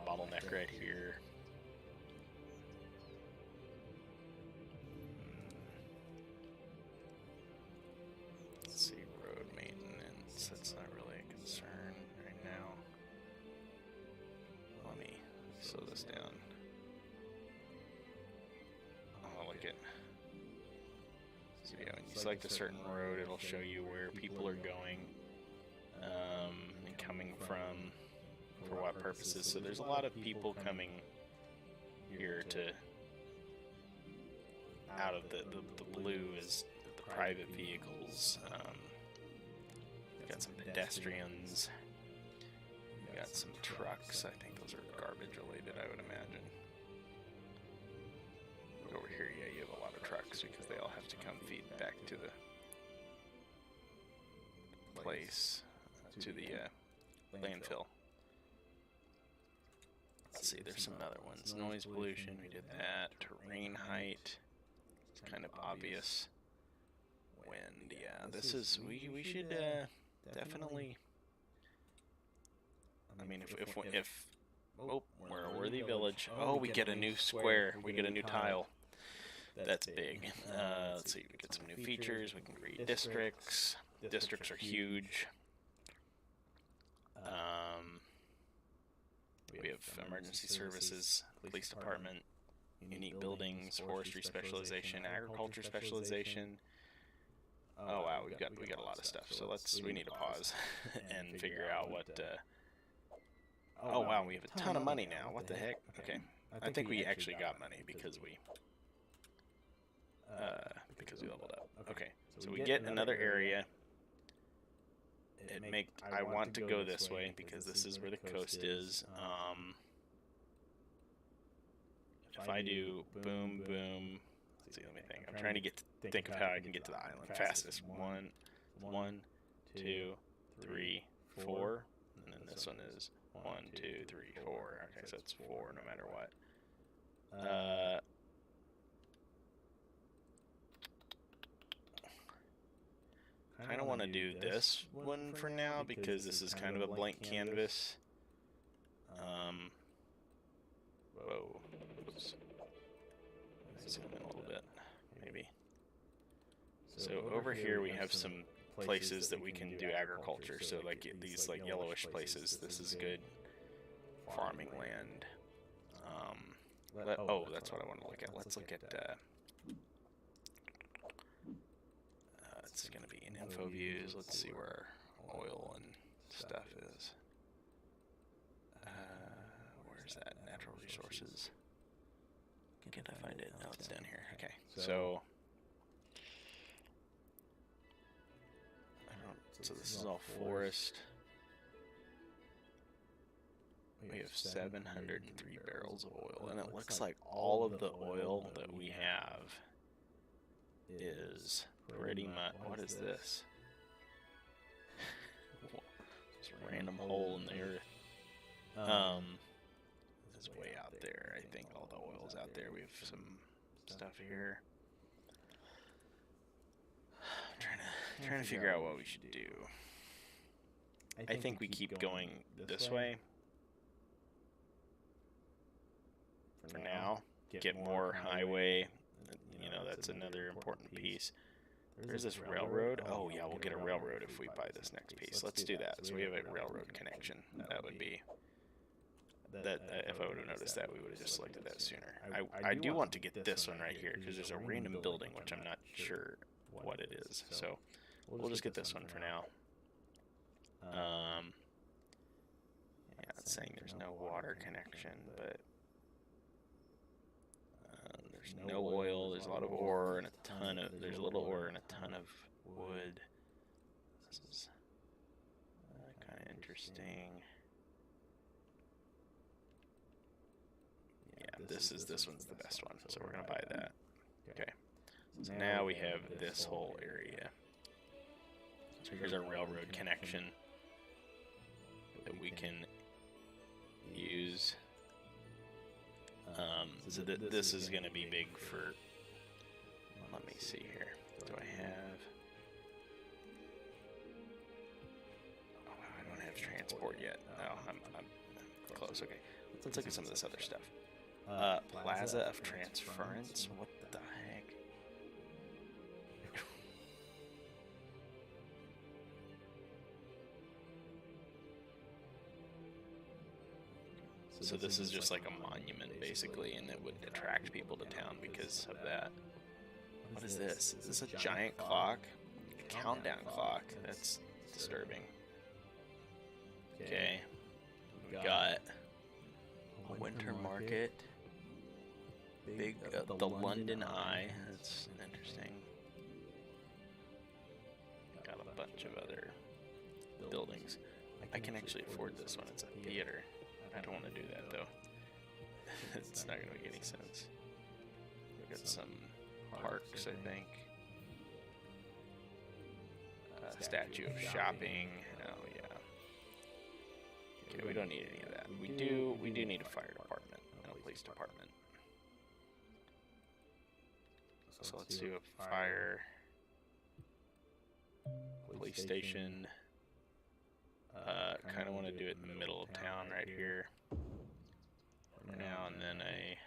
bottleneck right here. Let's see, road maintenance. That's not really a concern right now. Let me slow this down. Oh, look at. So yeah, when you select a certain road, it'll show you where people are going and coming from, for what purposes. So there's a lot of people coming here to out of the blue is the private vehicles. Got some pedestrians. Got some trucks. I think those are garbage related, I would imagine. But over here, yeah, you have a lot of trucks because they all have to come feed back to the place, to the landfill. Let's see, there's some other ones. Noise pollution, we did that. Terrain height, it's kind of obvious. Wind, yeah, this is, we should definitely, I mean, if oh, we're a worthy village. Oh, we get a new square, we get a new tile. That's big. Let's see, we get some new features, we can create districts. Districts are huge. We have emergency services, police department, unique buildings, forestry specialization, agriculture specialization. Oh wow, we got a lot of stuff. So we need to pause and figure out what. Oh wow, we have a ton of money now. What the heck? Okay, I think we actually got money because we leveled up. Okay, so we get another area. I want to go this way because this is where the coast is. If I do boom, let's see, let me think. I'm trying to think of how I can get to the island fastest. 1, 2, 3, 4, and then this one is 1, 2, 3, 4. Okay, so it's 4 no matter what. I kind of want to do this one for now because this is kind of a blank canvas. Whoa. Oops. Zoom in a little bit, maybe. So over here we have some places that we can do agriculture. So like these like yellowish places. This is good farming land. That's what I want to look at. Let's look at. It's going to be in info views. Let's see where our oil and stuff is. Where's that? Natural resources. Can't I find it? No, it's down here. Okay, so so this is all forest. We have 703 barrels of oil, and it looks like all of the oil that we have is pretty much. What is this? Just a random hole in the earth. This is way out there. I think all the oil's out there. We have some stuff here. Trying to figure out what we should do. I think we keep going this way. For now, get more highway. You know, that's another important piece. There's this railroad. Oh yeah, we'll get a railroad if we buy this next piece. Let's do that. So we have a railroad connection. That would be that. If I would have noticed that, we would have just selected that sooner. I do want to get this one right here because there's a random building which I'm not sure what it is. So we'll just get this one for now. Yeah, it's saying there's no water connection, but there's no oil. There's a lot of ore and a ton of. There's a little ore and a ton of wood. This is kind of interesting. Yeah, this one's the best one, so we're gonna buy that. Okay. So now we have this whole area. So here's our railroad connection that we can use. So this is going to be big for. Let me see here. Do I have? Oh, I don't have transport yet. No, I'm close. Okay, let's look at some of this other stuff. Plaza of Transference. What the heck? So this is just like a monument, basically, and it would attract people to town because of that. What is this? Is this a giant clock? A countdown clock? That's disturbing. Okay. We got a winter market. Big, the London Eye. That's interesting. Got a bunch of other buildings. I can actually afford this one. It's a theater. I don't want to do that though. It's not going to make any sense. We got some parks, I think. Statue of shopping. Oh yeah. Okay, we don't need any of that. We do need a fire department and a police department. So let's do a fire, police station. Kind of want to do it in the middle of town right here for now, and then I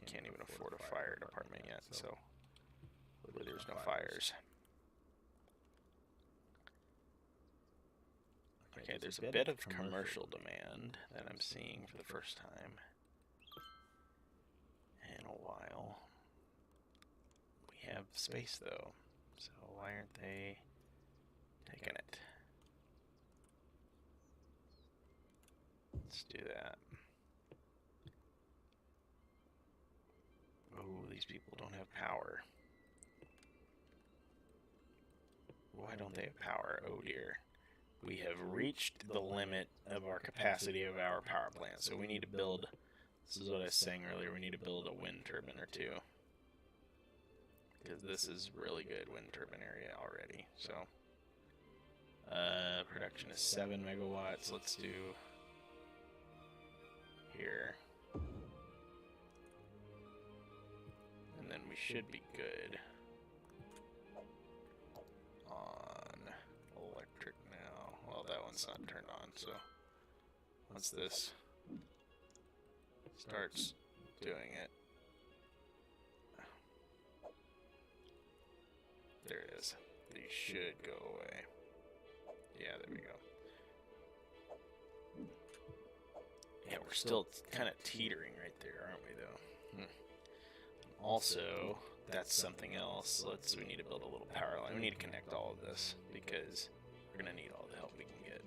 can't even afford a fire department yet, so there's no fires. Okay, there's a bit of commercial demand that I'm seeing for the first time in a while. We have space though, so why aren't they taking it? Let's do that. Oh, these people don't have power. Why don't they have power? Oh dear. We have reached the limit of our capacity of our power plant. So we need to build, this is what I was saying earlier, we need to build a wind turbine or two. Because this is really good wind turbine area already. So, production is 7 megawatts. Let's do here. And then we should be good on electric now. Well, that one's not turned on, so once this starts doing it, there it is. These should go away. Yeah, there we go. Yeah, we're still kind of teetering right there, aren't we, though? Also, that's something else. We need to build a little power line. We need to connect all of this because we're going to need all the help we can get.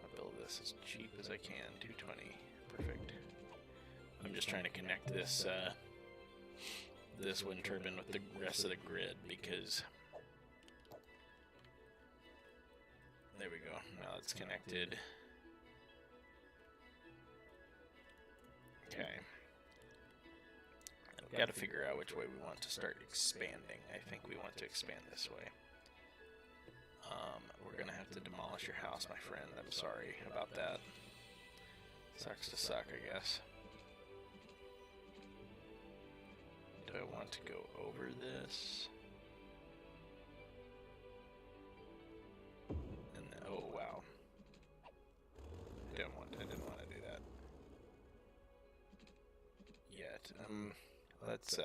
I'll build this as cheap as I can. 220. Perfect. I'm just trying to connect this this wind turbine with the rest of the grid because there we go. Now it's connected. Okay. I've got to figure out which way we want to start expanding. I think we want to expand this way. We're going to have to demolish your house, my friend. I'm sorry about that. Sucks to suck, I guess. Do I want to go over this? And oh wow. I didn't want to do that yet. Let's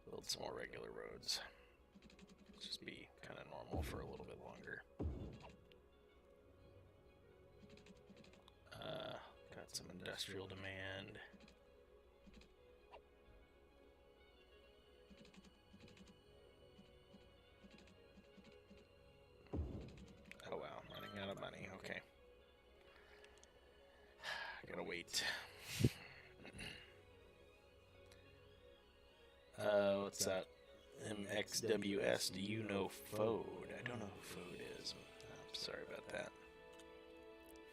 build some more regular roads. Just be kind of normal for a little bit longer. Got some industrial demand. Oh wow, running out of money. Okay. Gotta wait. What's that? MXWS, do you know Fode? I don't know who Fode is. I'm sorry about that.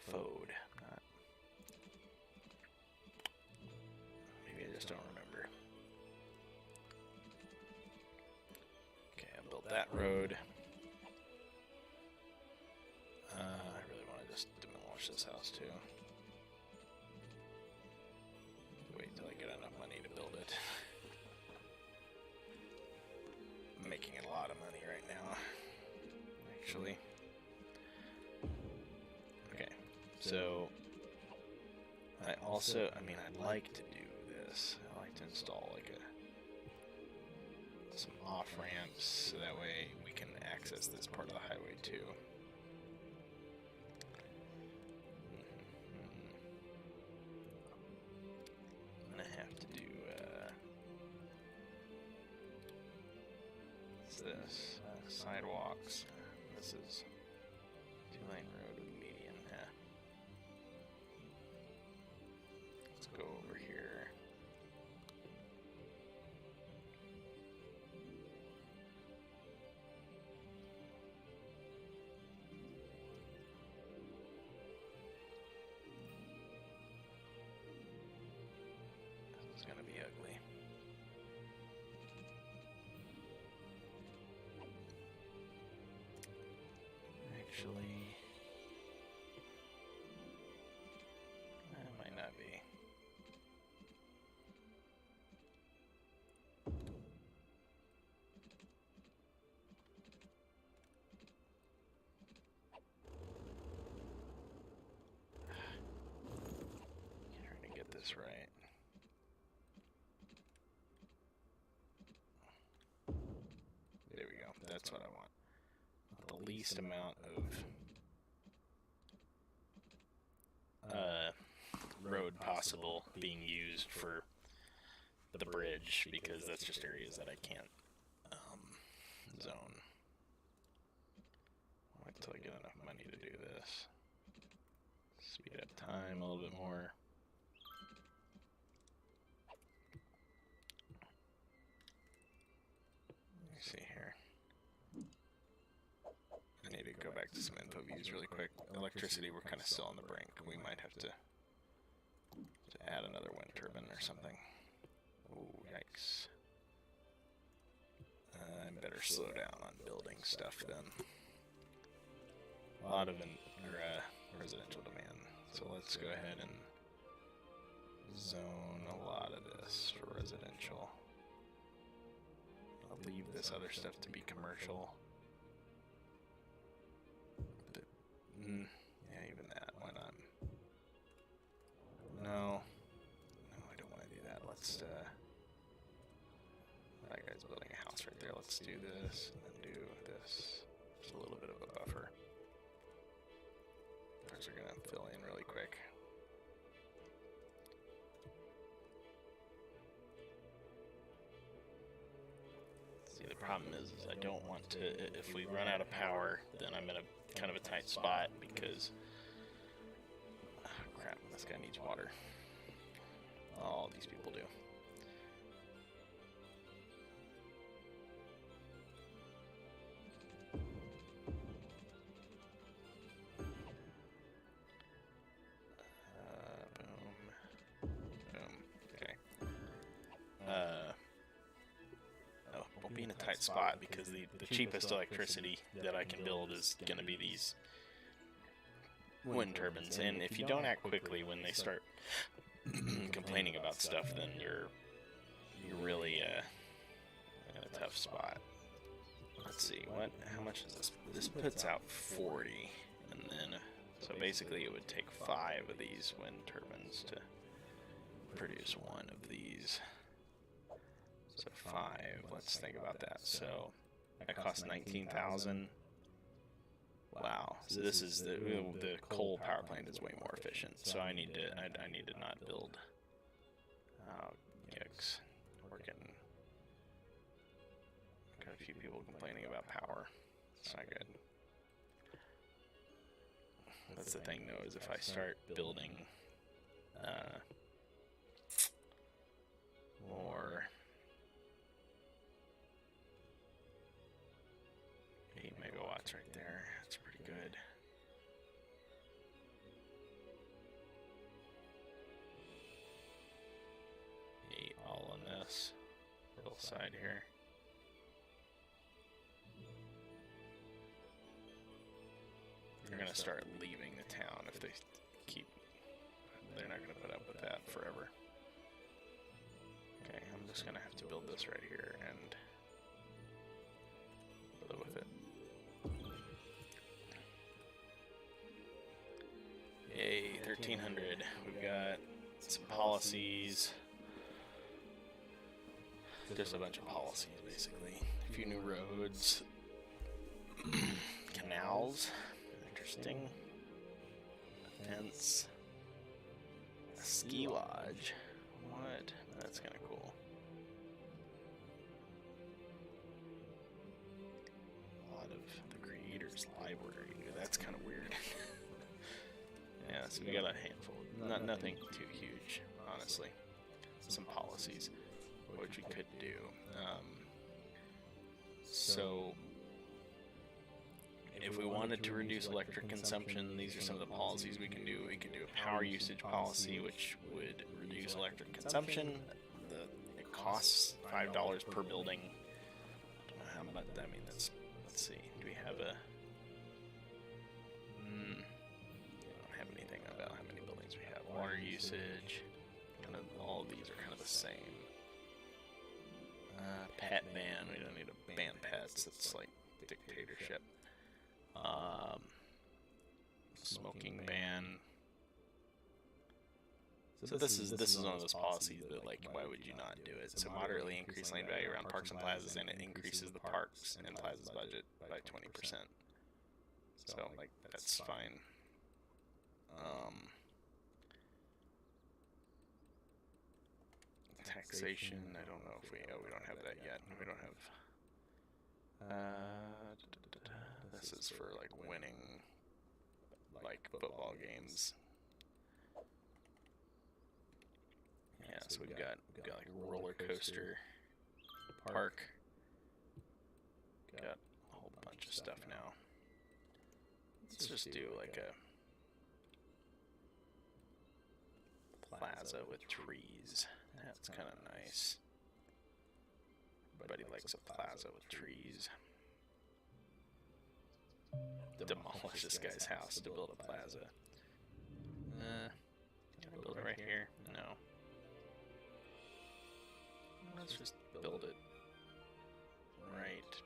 Fode. Not. Maybe I just don't remember. Okay, I built that road. I really want to just demolish this house too. Wait till I get enough money to build it. I'm making a lot of money right now, actually. Okay, so I also, I mean, I'd like to do this. I like to install like some off ramps so that way we can access this part of the highway too. I'm gonna have to do this sidewalks. This is 2-lane road with median. Let's go over here. This is gonna be ugly. Actually, that might not be. Trying to get this right. There we go. That's what I want. The least amount of road possible being used for the bridge, because that's just areas that I can't zone. Wait till I get enough money to do this. Speed up time a little bit more. Let me see here. I need to go back to some info views really quick. Electricity, we're kind of still on the brink. We might have to add another wind turbine or something. Oh, yikes. I better slow down on building stuff then. A lot of residential demand. So let's go ahead and zone a lot of this for residential. I'll leave this other stuff to be commercial. But, yeah, even that, why not? No, I don't want to do that. Let's, that guy's building a house right there. Let's do this, and then do this. Just a little bit of a buffer. Cars are gonna fill in really quick. See, the problem is I don't want to, if we run out of power, then I'm in a kind of a tight spot because, oh crap, this guy needs water. All these people do. Be in a tight spot because the cheapest electricity that I can build is going to be these wind turbines, and if you don't act quickly when they start complaining about stuff, then you're really in a tough spot. Let's see, how much is this? This puts out 40, and then, so basically it would take 5 of these wind turbines to produce 1 of these. So 5, let's think about that. So that costs 19,000. Wow. So this is the coal power plant is way more efficient. So I need to not build. Oh, yikes. We're getting got a few people complaining about power. It's not good. That's the thing though, is if I start building more 8 megawatts right there. That's pretty good. All on this hillside here. They're gonna start leaving the town if they keep. They're not gonna put up with that forever. Okay, I'm just gonna have to build this right here and live with it. Yay, 1300. We've got some policies. Just a bunch of policies, basically. A few new roads. Canals. Interesting. Fence. A ski lodge. What? That's kind of cool. A lot of the creators' library. That's kind of weird. Yeah, so we got a handful. Nothing too huge, honestly. Some policies, which we could do. So, if we wanted to reduce electric consumption, these are some of the policies we can do. We can do a power usage policy, which would reduce electric consumption. It costs $5 per building. I don't know how much that means. Let's see. Do we have a? I don't have anything about how many buildings we have. Water usage. Kind of all of these are kind of the same. Pet ban. We don't need to ban pets. It's like dictatorship. Smoking ban. So this is one of those policies that, like, why would you not do it? So moderately increase land value around parks and plazas, and it increases the parks and plazas budget by 20%. So, like, that's fine. Taxation. I don't know if we don't have that yet. We don't have. This is for like winning, like football games. Yeah, so we've got like a roller coaster park. Got a whole bunch of stuff now. Let's just do like a plaza with trees. That's kind of nice. Everybody likes a plaza with trees. Demolish this guy's house to build a plaza. Can I build it right here? No. Let's just build it right.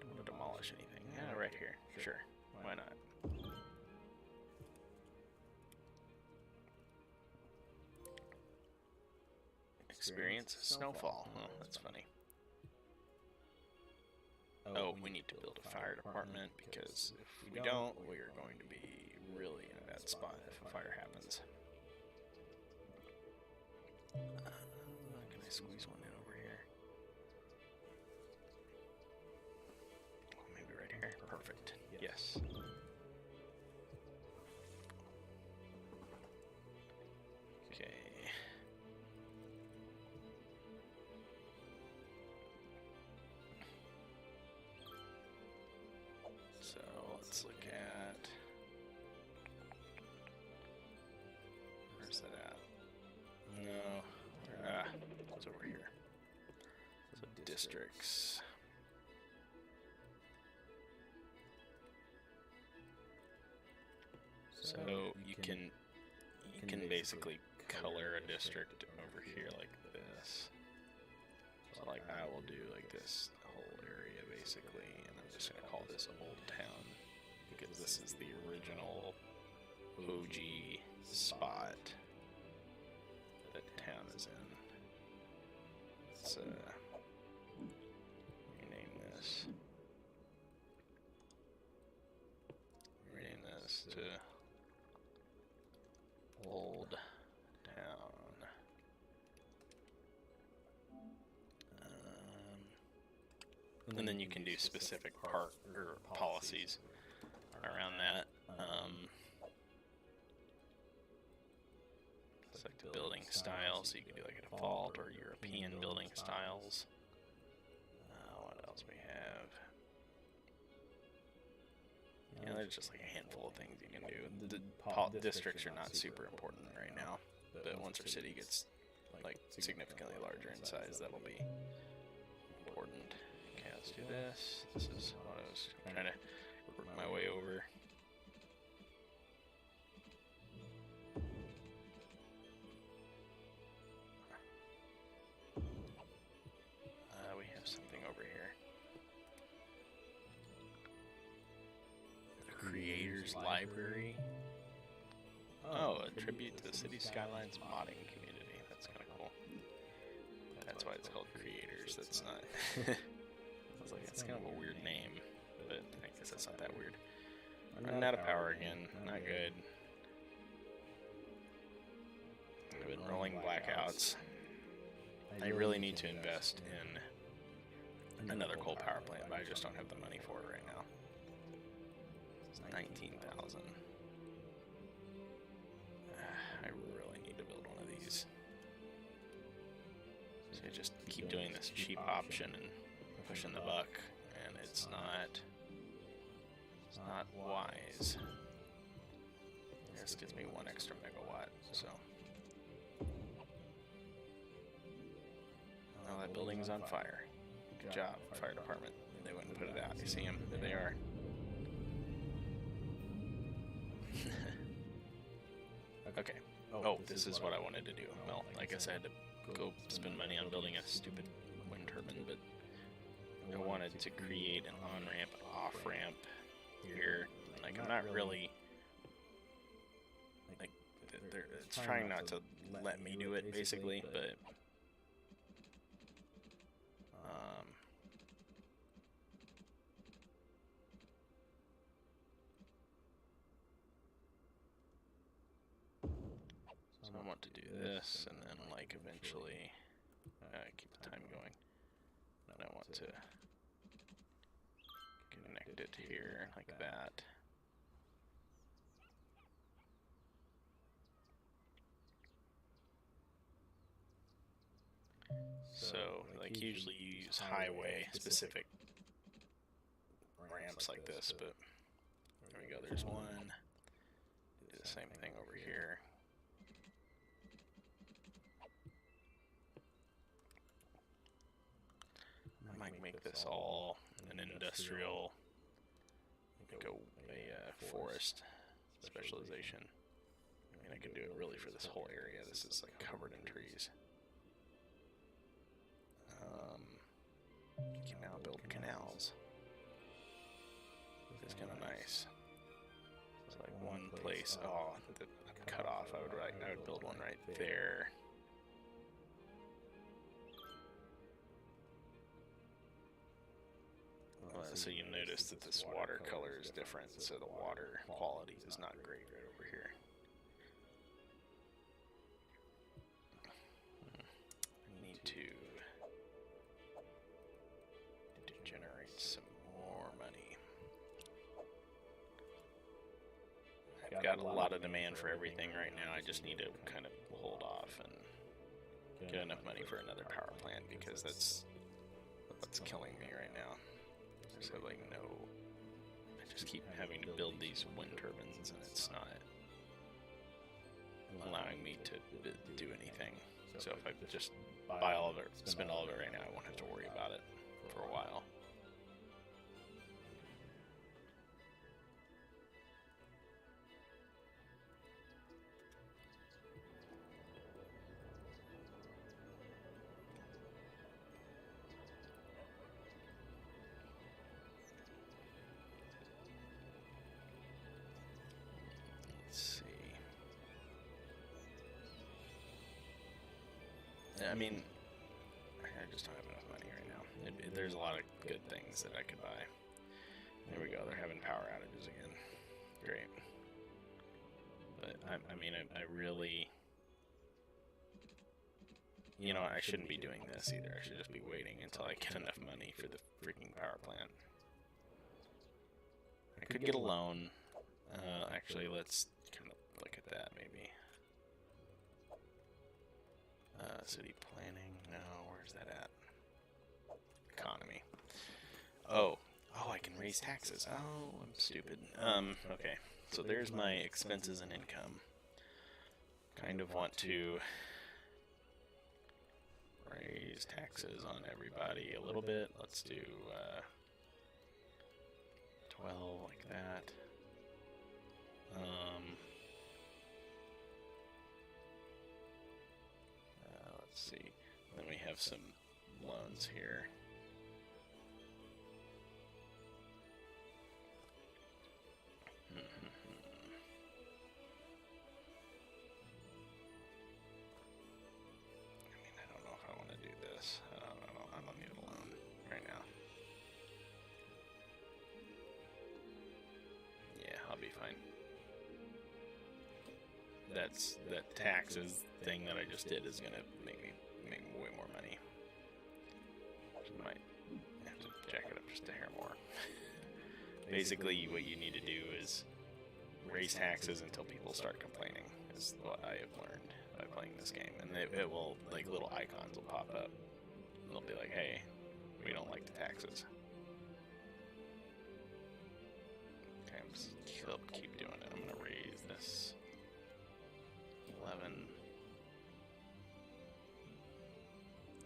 Don't want to demolish anything. Yeah, right here. Sure. Why not? Experience snowfall. Oh, that's funny. Oh, we need to build a fire department, because if we don't, we are going to be really in a bad spot if a fire happens. Can I squeeze one in over here? Oh, maybe right here. Perfect. Yes. Okay. So let's look at, where's that at? No, it's over here. So districts. So you can basically color a district over here like this. So like I will do like this whole area basically, and I'm just gonna call this Old Town because this is the original OG spot that town is in. Let's rename this. Rename this to Old Town. And then you can do specific part or policies around that. Select the building style, so you can do like a default or European building styles. What else we have? Yeah, there's just like a handful of things you can do. The districts are not super important right now, but once our city gets like significantly larger in size, that'll be important. Okay, let's do this. This is what I was trying to work my way over. We have something over here. The Creators Library. Oh, a tribute to the city Skylines modding community. That's kind of cool. That's why it's called Creators. That's not... I was like, that's kind of a weird name, but I guess that's not that weird. Running out of power again. Not good. I've been rolling blackouts. I really need to invest in another coal power plant, but I just don't have the money for it right now. It's 19,000. I really need to build one of these. So I just keep doing this cheap option and pushing the buck, and it's not wise. This gives me 1 extra megawatt, so. Oh, that building's on fire. Good job, fire department. They wouldn't put it out. You see them? There they are. Okay. Oh, this is what I wanted to do. Well, I guess I had to go spend money on building a stupid wind turbine, but I wanted to create an on-ramp, off-ramp here. Like, I'm not really... Like, it's trying not to let me do it, basically, but... So I want to do this, and then, like, eventually keep the time going. And I want to connect it here, like that. So, like, usually you use highway-specific ramps like this, but there we go, there's one. Do the same thing over here. I might make this all an industrial, like a forest specialization. I mean, I could do it really for this whole area. This is like covered in trees. You can now build canals. It's kind of nice. It's like one place. Oh, the cutoff. I would build one right there. So you notice that this water color is different, so the water quality is not great right over here. I need to generate some more money. I've got a lot of demand for everything right now. I just need to kind of hold off and get enough money for another power plant, because that's what's killing me right now. So like, no, I just keep having to build these wind turbines, and it's not allowing me to do anything. So if I just buy all of it, spend all of it right now, I won't have to worry about it for a while. I mean, I just don't have enough money right now. There's a lot of good things that I could buy. There we go. They're having power outages again. Great. But I mean, I really, you know, I shouldn't be doing this either. I should just be waiting until I get enough money for the freaking power plant. I could get a loan. Actually, let's kind of look at that maybe. City planning. No, where's that at? Economy. Oh, I can raise taxes. Oh, I'm stupid. Okay. So there's my expenses and income. Kind of want to raise taxes on everybody a little bit. Let's do 12 like that. Let's see. Then we have some loans here. I don't need a loan right now. Yeah, I'll be fine. That taxes thing that I just did is gonna make me make way more money. So I might have to jack it up just a hair more. Basically, what you need to do is raise taxes until people start complaining, is what I have learned by playing this game. And it will, like, little icons will pop up. They'll be like, hey, we don't like the taxes. Okay, I'm just keep doing it. I'm gonna raise this 11.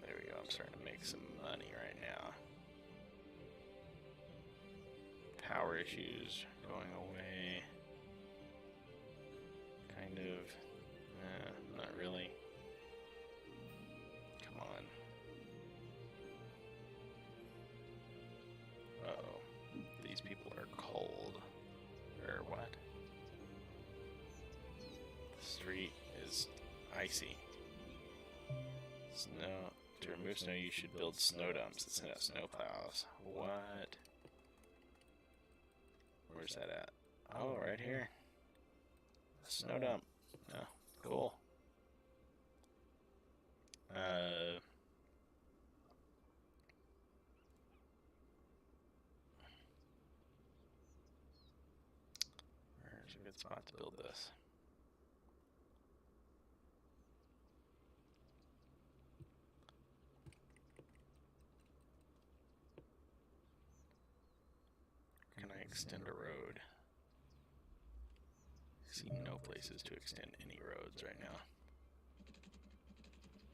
There we go. I'm starting to make some money right now. Power issues going away. Kind of. Not really. Come on. Uh-oh. These people are cold. Or what? The street is icy. Snow. To remove snow, you should build snow dumps that send out snow plows. What? Where's that at? Oh, right here. A snow dump. Oh, cool. Where's a good spot to build this? Can I extend a road? I see no places to extend any roads right now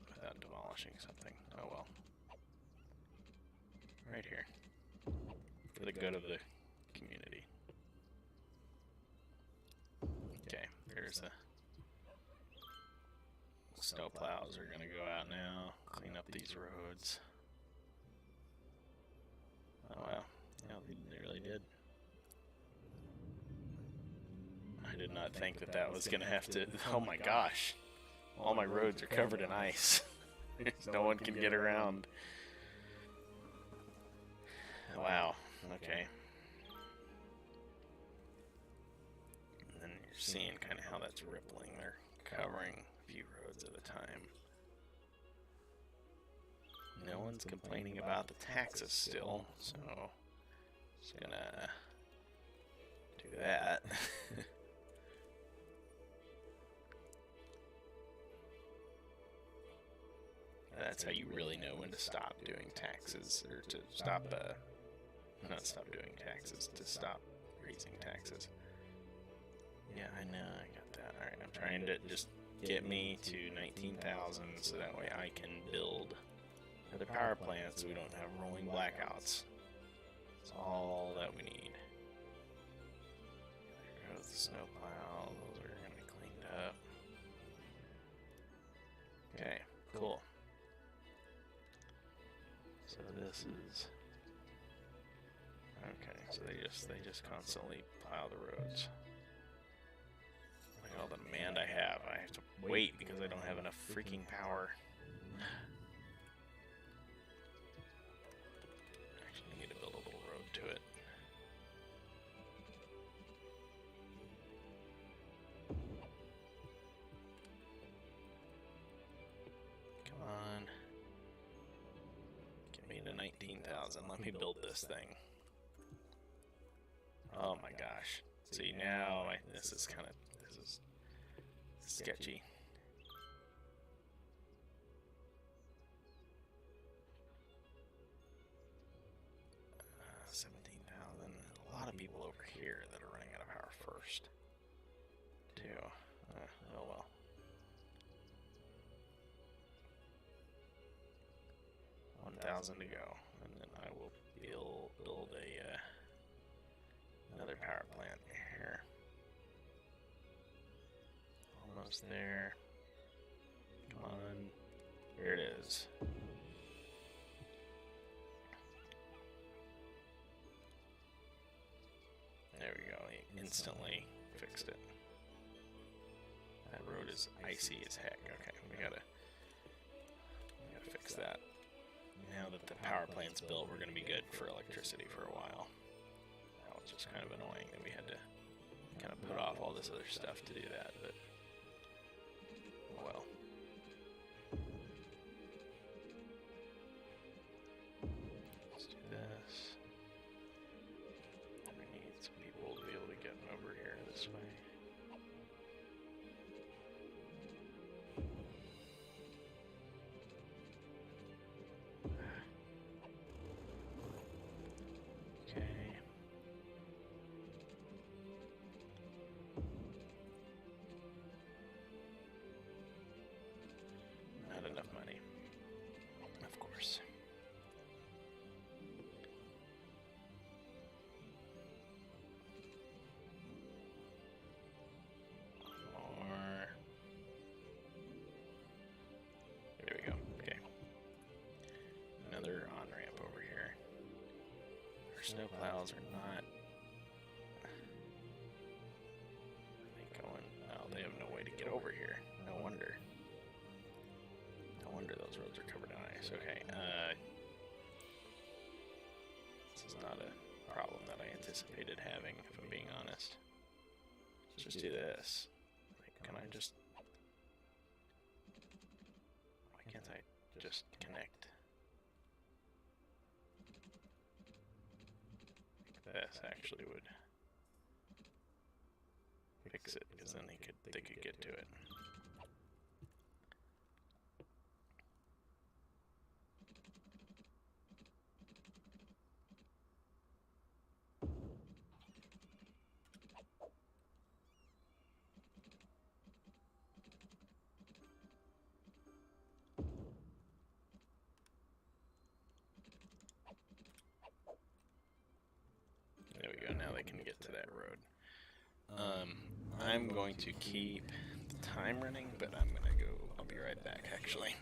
without demolishing something. Oh well. Right here. For the good of the community. Okay, there's the snow plows are gonna go out now, clean up these roads. Oh wow, yeah, they really did. I did not think that that was gonna have to. Oh my gosh, all my roads are covered in ice. No one can get around. Wow. Okay. And then you're seeing kind of how that's rippling. They're covering a few roads at a time. No one's complaining about the taxes still, so just gonna do that. That's how you really know when to stop doing taxes, or to stop, not stop doing taxes, to stop raising taxes. Yeah, I know, I got that. Alright, I'm trying to just get me to 19,000 so that way I can build another power plant so we don't have rolling blackouts. That's all that we need. There goes the snowplow. Those are going to be cleaned up. Okay, cool. So this is okay. So they just constantly plow the roads. Look at all the demand I have. I have to wait because I don't have enough freaking power. 17,000. Let me build this thing. Oh my gosh. See, now this is sketchy. Uh, 17,000. A lot of people over here that are running out of power first, too. Oh well. $1,000 to go, and then I will build another power plant here. Almost there. Come on. Here it is. There we go. He instantly fixed it. That road is icy as heck. Okay, we gotta fix that. Now that the power plant's built, we're gonna be good for electricity for a while. That was just kind of annoying that we had to kind of put off all this other stuff to do that, but oh well. Let's do this. We need some people to be able to get over here this way. Okay. Not enough money, of course. More. There we go. Okay. Another on-ramp over here. Our snowplows are not. They going? Oh, they have no way to get over here. No wonder. No wonder those roads are covered in ice. Okay. This is not a problem that I anticipated having, if I'm being honest. Let's just do this. Like, can I just? Why can't I just connect? This actually would fix it, because then they could get to it. There we go, now they can get to that road. I'm going to keep the time running, but I'll be right back actually.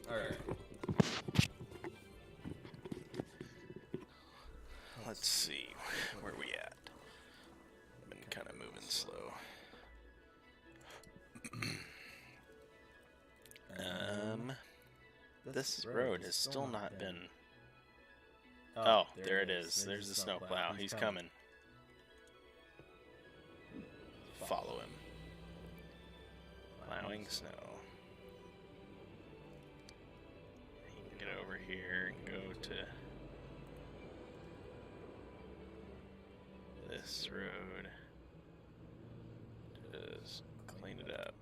Alright. Let's see, where are we at? Been kind of moving slow. This road has still not been. Oh, there it is. There's the snowplow. He's coming. Follow him. Plowing snow. He can get over here and go to this road. Just clean it up.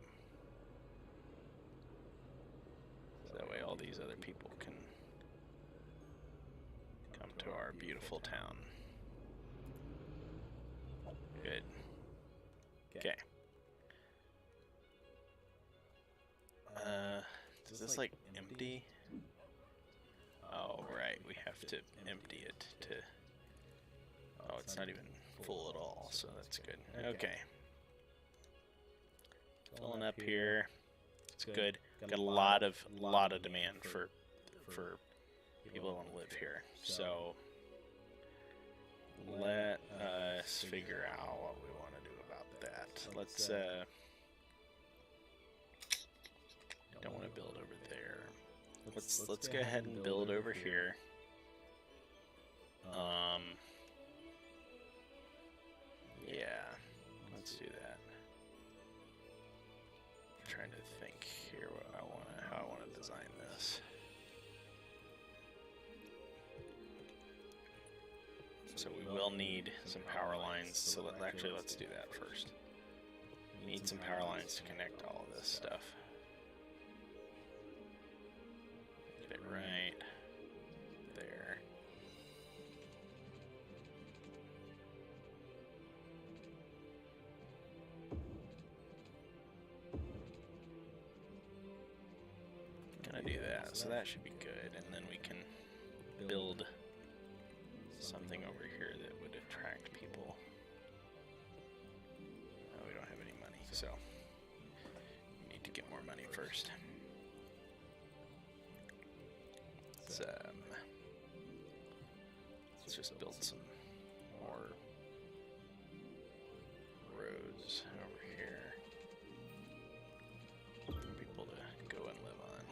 So that way all these other people can come to our beautiful town. Good. Okay. Is this like empty? Oh, right. We have to empty it to... Oh, it's not even full at all, so that's good. Okay. Filling up here. It's good. Got a lot of demand for people who want to live here. So let us figure out what we want to do about that. Let's don't want to build over there. Let's go ahead and build over here. Yeah, let's do that. I'm trying to think here how I want to design this. So we will need some power lines. So let's do that first. We need some power lines to connect all of this stuff. Get it right there. Gonna do that. So that should be good, and then we can build something over here that would attract people. Oh, we don't have any money, so we need to get more money first. Let's just build some more roads over here for people to go and live on.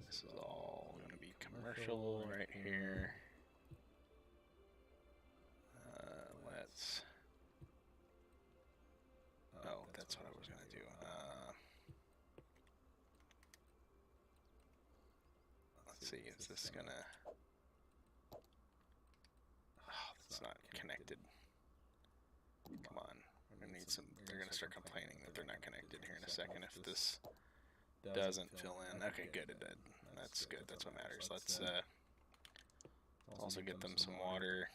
This is all going to be commercial right here. Oh, that's what I was going to do. Let's see, is this going to... Oh, it's not connected. Come on. We're gonna need some... They're going to start complaining that they're not connected here in a second if this doesn't fill in. Okay, good, it did. That's good, that's what matters. Let's also get them some water.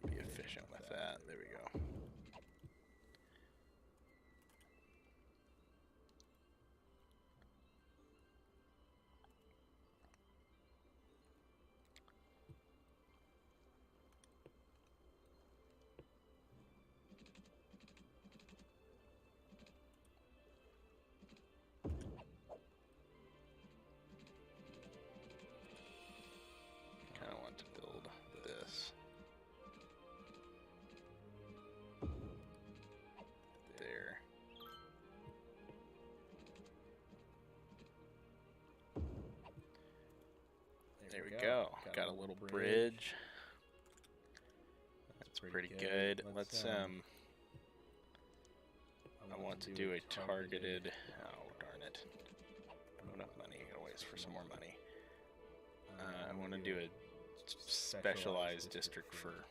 Be efficient with that. There we go. Kind of want to build this. There. There we go. Got a little bridge. That's pretty good. Let's I want to do a targeted... Oh, darn it. I don't have enough money. I gotta wait for some more money. I want to do a specialized district for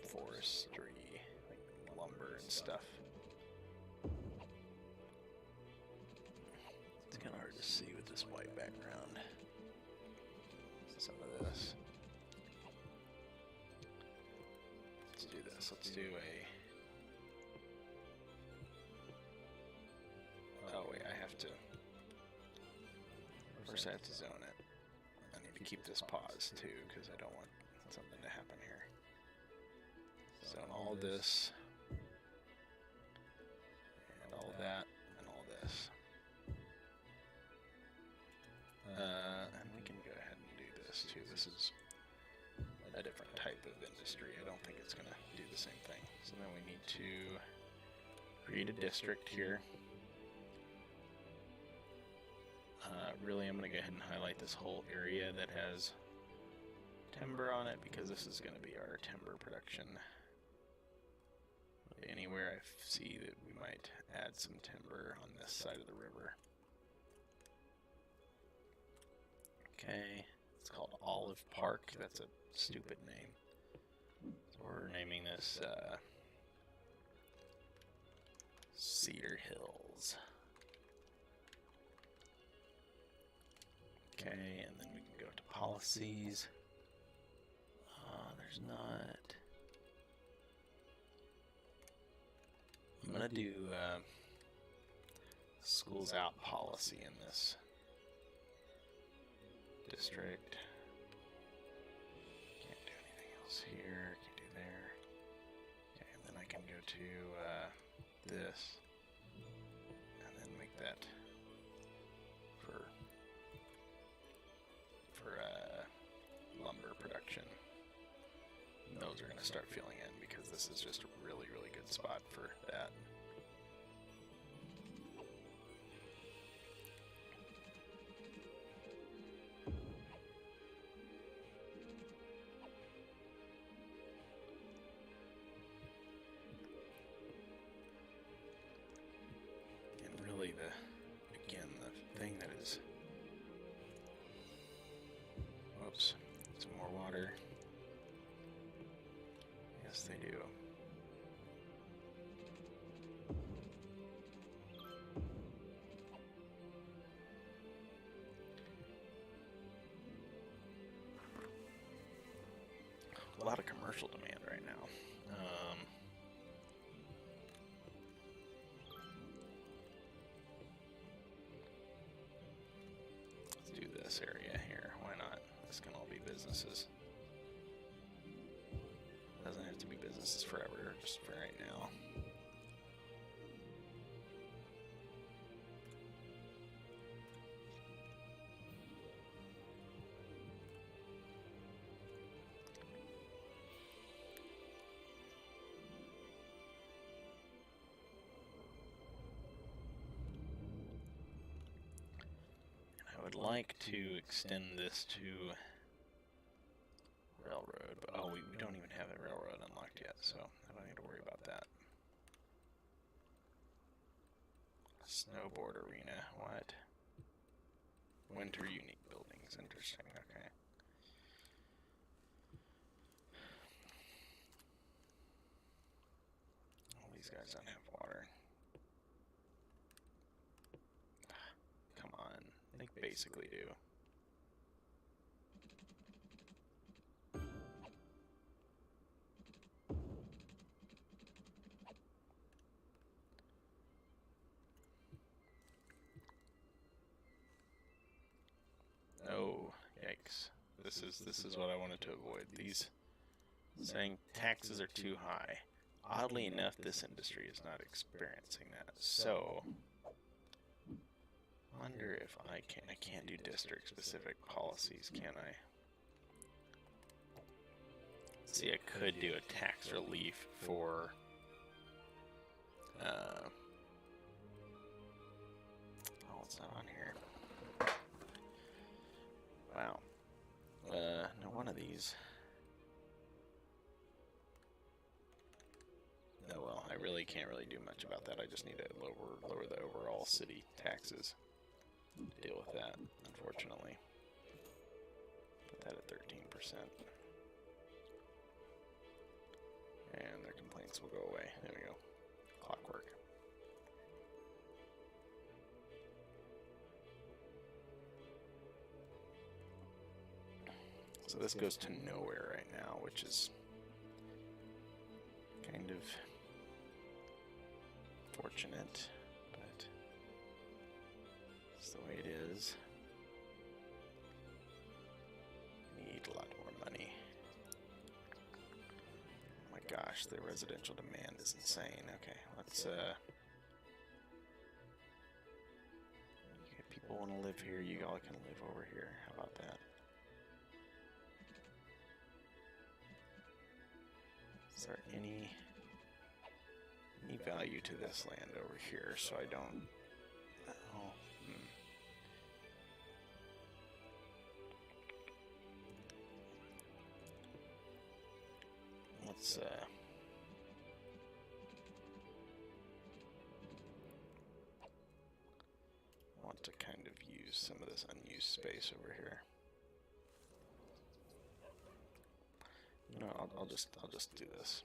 forestry, like lumber and stuff. It's kind of hard to see with this white background. Some of this. Let's do this. Let's do a... Oh wait, I have to... First I have to zone it. I need to keep this paused too, because I don't want something to happen here. Zone all this, and all that, and all this. And we can go ahead and do this too. This is a different type of industry. I don't think it's going to do the same thing. So then we need to create a district here. Really, I'm going to go ahead and highlight this whole area that has timber on it, because this is going to be our timber production. Anywhere I see that we might add some timber on this side of the river. Okay, it's called Olive Park. That's a stupid name. So we're naming this Cedar Hills. Okay, and then we can go to policies. There's not. I'm gonna do schools out policy in this district. Can't do anything else here. Can't do there. Okay, and then I can go to this, and then make that for lumber production. And those are going to start filling in, because this is just a really, really good spot for that. And really the thing that is, whoops, some more water. Yes, they do. A lot of commercial demand right now. Let's do this area here. Why not? This can all be businesses. Doesn't have to be businesses forever, just for right now. I would like to extend this to railroad, but oh, we don't even have a railroad unlocked yet, so I don't need to worry about that. Snowboard arena, what? Winter unique buildings, interesting, okay. All these guys don't have water. Come on, they basically do. Oh, yikes. This is what I wanted to avoid. These saying taxes are too high. Oddly enough, this industry is not experiencing that. So wonder if I can't do district specific policies, can I? See, I could do a tax relief for oh, it's not on here. Wow. No, one of these. Oh well, I really can't really do much about that. I just need to lower the overall city taxes to deal with that, unfortunately. Put that at 13%. And their complaints will go away. There we go. Clockwork. So this goes to nowhere right now, which is kind of fortunate, but it's the way it is. Need a lot more money. Oh my gosh, the residential demand is insane. Okay, let's you people want to live here, you all can live over here. How about that? Is there any value to this land over here? So I don't. Oh, Let's want to kind of use some of this unused space over here. No, I'll just do this.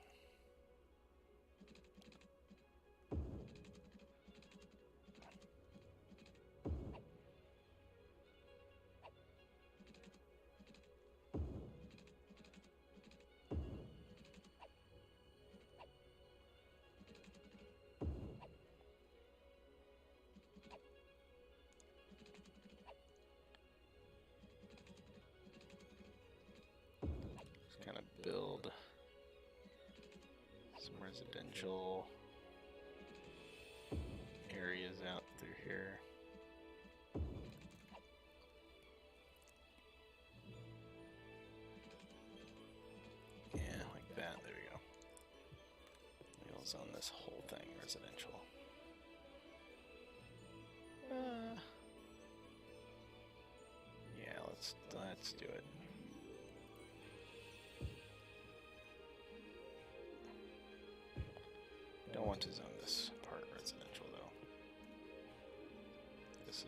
Kind of build some residential areas out through here. Yeah, like that. There we go. Wheels on this whole thing, residential. Yeah, let's do it. Don't want to zone this part residential though. This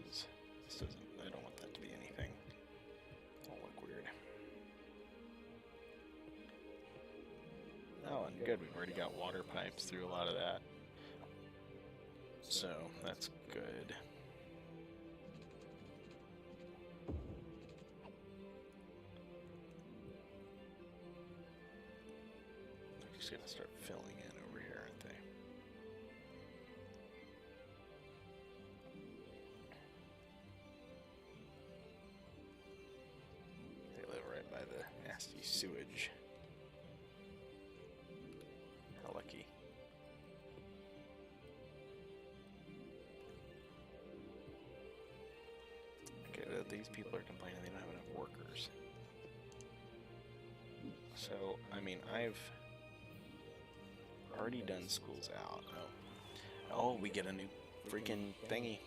doesn't, I don't want that to be anything. It'll look weird. Oh, and good, we've already got water pipes through a lot of that. So, that's good. They're just gonna start filling in over here, aren't they? They live right by the nasty sewage. How lucky. Okay, these people are complaining they don't have enough workers. So, I mean, I've already done schools out. Oh, we get a new freaking thingy.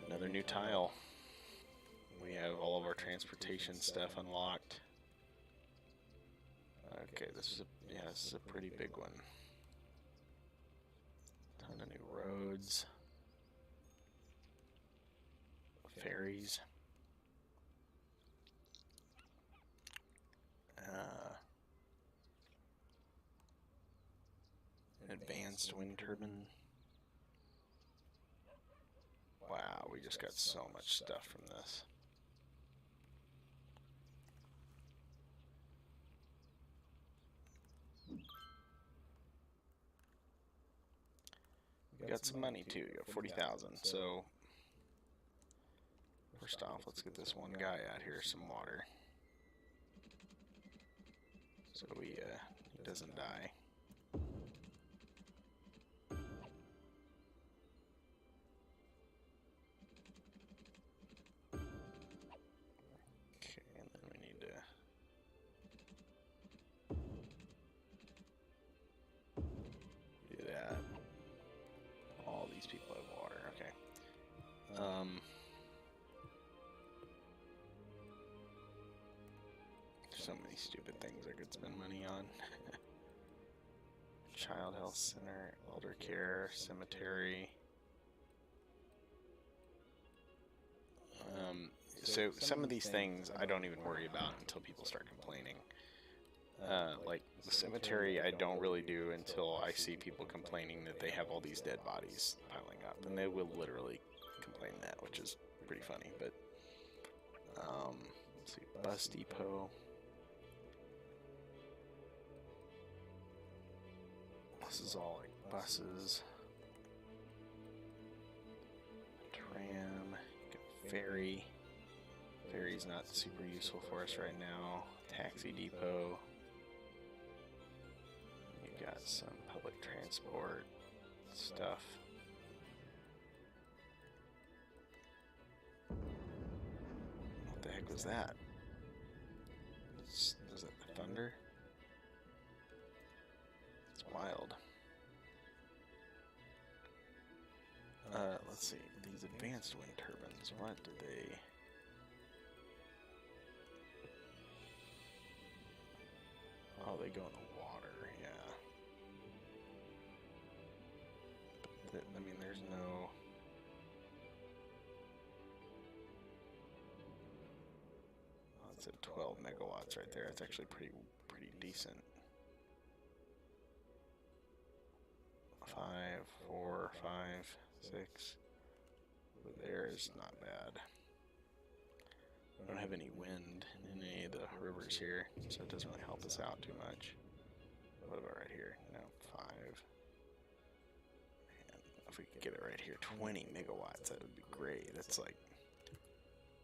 Another new tile. We have all of our transportation stuff unlocked. Okay, this is a pretty big one. Ton of new roads. Ferries. An advanced wind turbine. Wow, we just got so much stuff from this. We got some money too. We got 40,000. So first off, let's get this one guy out here some water, so he doesn't die. Okay, and then we need to do that. All these people have water. Okay. So many stupid things I could spend money on. Child health center, elder care, cemetery. So some of these things I don't even worry about until people start complaining. Like the cemetery I don't really do until I see people complaining that they have all these dead bodies piling up. And they will literally complain that, which is pretty funny. But let's see, bus depot. This is all like buses, tram, ferry. Ferry's not super useful for us right now. Taxi depot. You got some public transport stuff. What the heck was that? Is that the thunder? wild. Let's see. These advanced wind turbines, what did they... Oh, they go in the water, yeah. I mean, there's no... Oh, it's at 12 megawatts right there. It's actually pretty decent. 5, 4, 5, 6. Over there is not bad. I don't have any wind in any of the rivers here, so it doesn't really help us out too much. What about right here? No, 5. And if we could get it right here, 20 megawatts, that would be great. That's like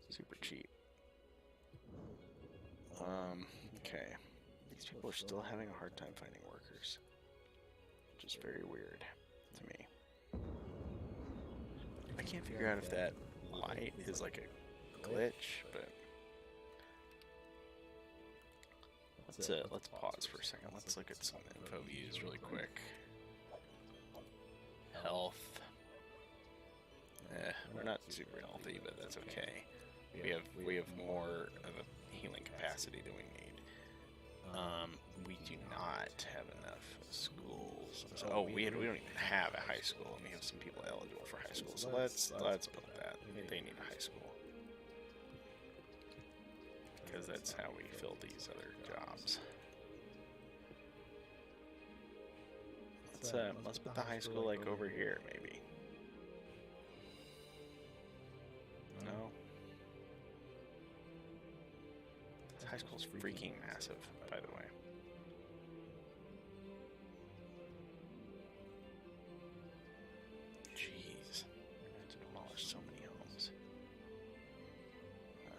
super cheap. Okay. These people are still having a hard time finding workers, which is very weird to me. I can't figure out if that light is like a glitch, but let's pause for a second. Let's look at some info views really quick. Health. We're not super healthy, but that's okay. We have more of a healing capacity than we need. We do not have enough schools. So, we don't even have a high school, and we have some people eligible for high school. So let's build that. They need a high school, because that's how we fill these other jobs. Let's put the high school like over here, maybe. No. This high school's freaking massive, by the way. Jeez, I had to demolish so many homes.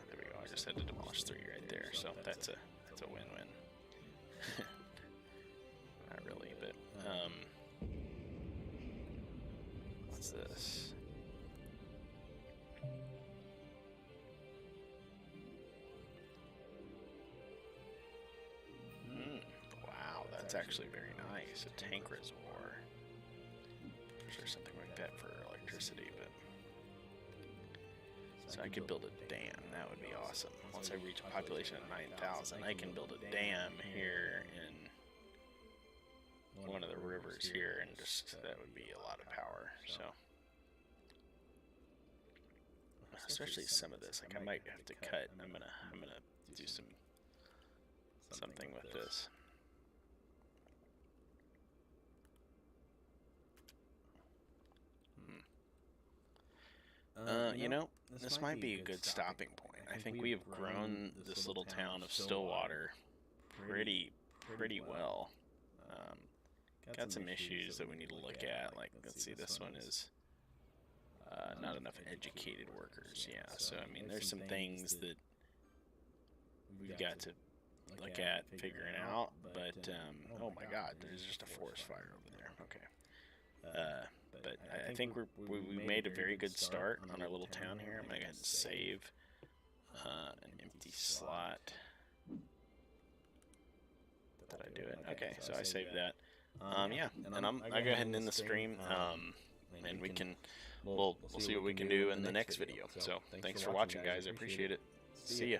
There we go. I just had to demolish 3 right there, so that's a win-win. Not really, but what's this? Wow, that's actually very nice. A tank reservoir. Is there something like that for electricity? But so I could build a dam. That would be awesome. Once I reach a population of 9,000, I can build a dam here in one of the rivers here, and just that would be a lot of power. So, especially some of this, like I might have to cut. I'm gonna do something with this. You know, this might be a good stopping point. I think we have grown this little town of Stillwater pretty well. Got some issues that we need to look at. Like, let's see, this one is not enough educated workers. Yeah, so I mean, there's some things that we've got to look at figuring out. But oh my God, there's just a forest fire over there. Okay. But I think we made a very good start on our little town here. I'm gonna go ahead and save an empty slot. Did I do it? Okay, so I saved that. Yeah, and I go ahead and end the stream. And we'll see what we can do in the next video. So thanks for watching, guys. I appreciate it. See ya.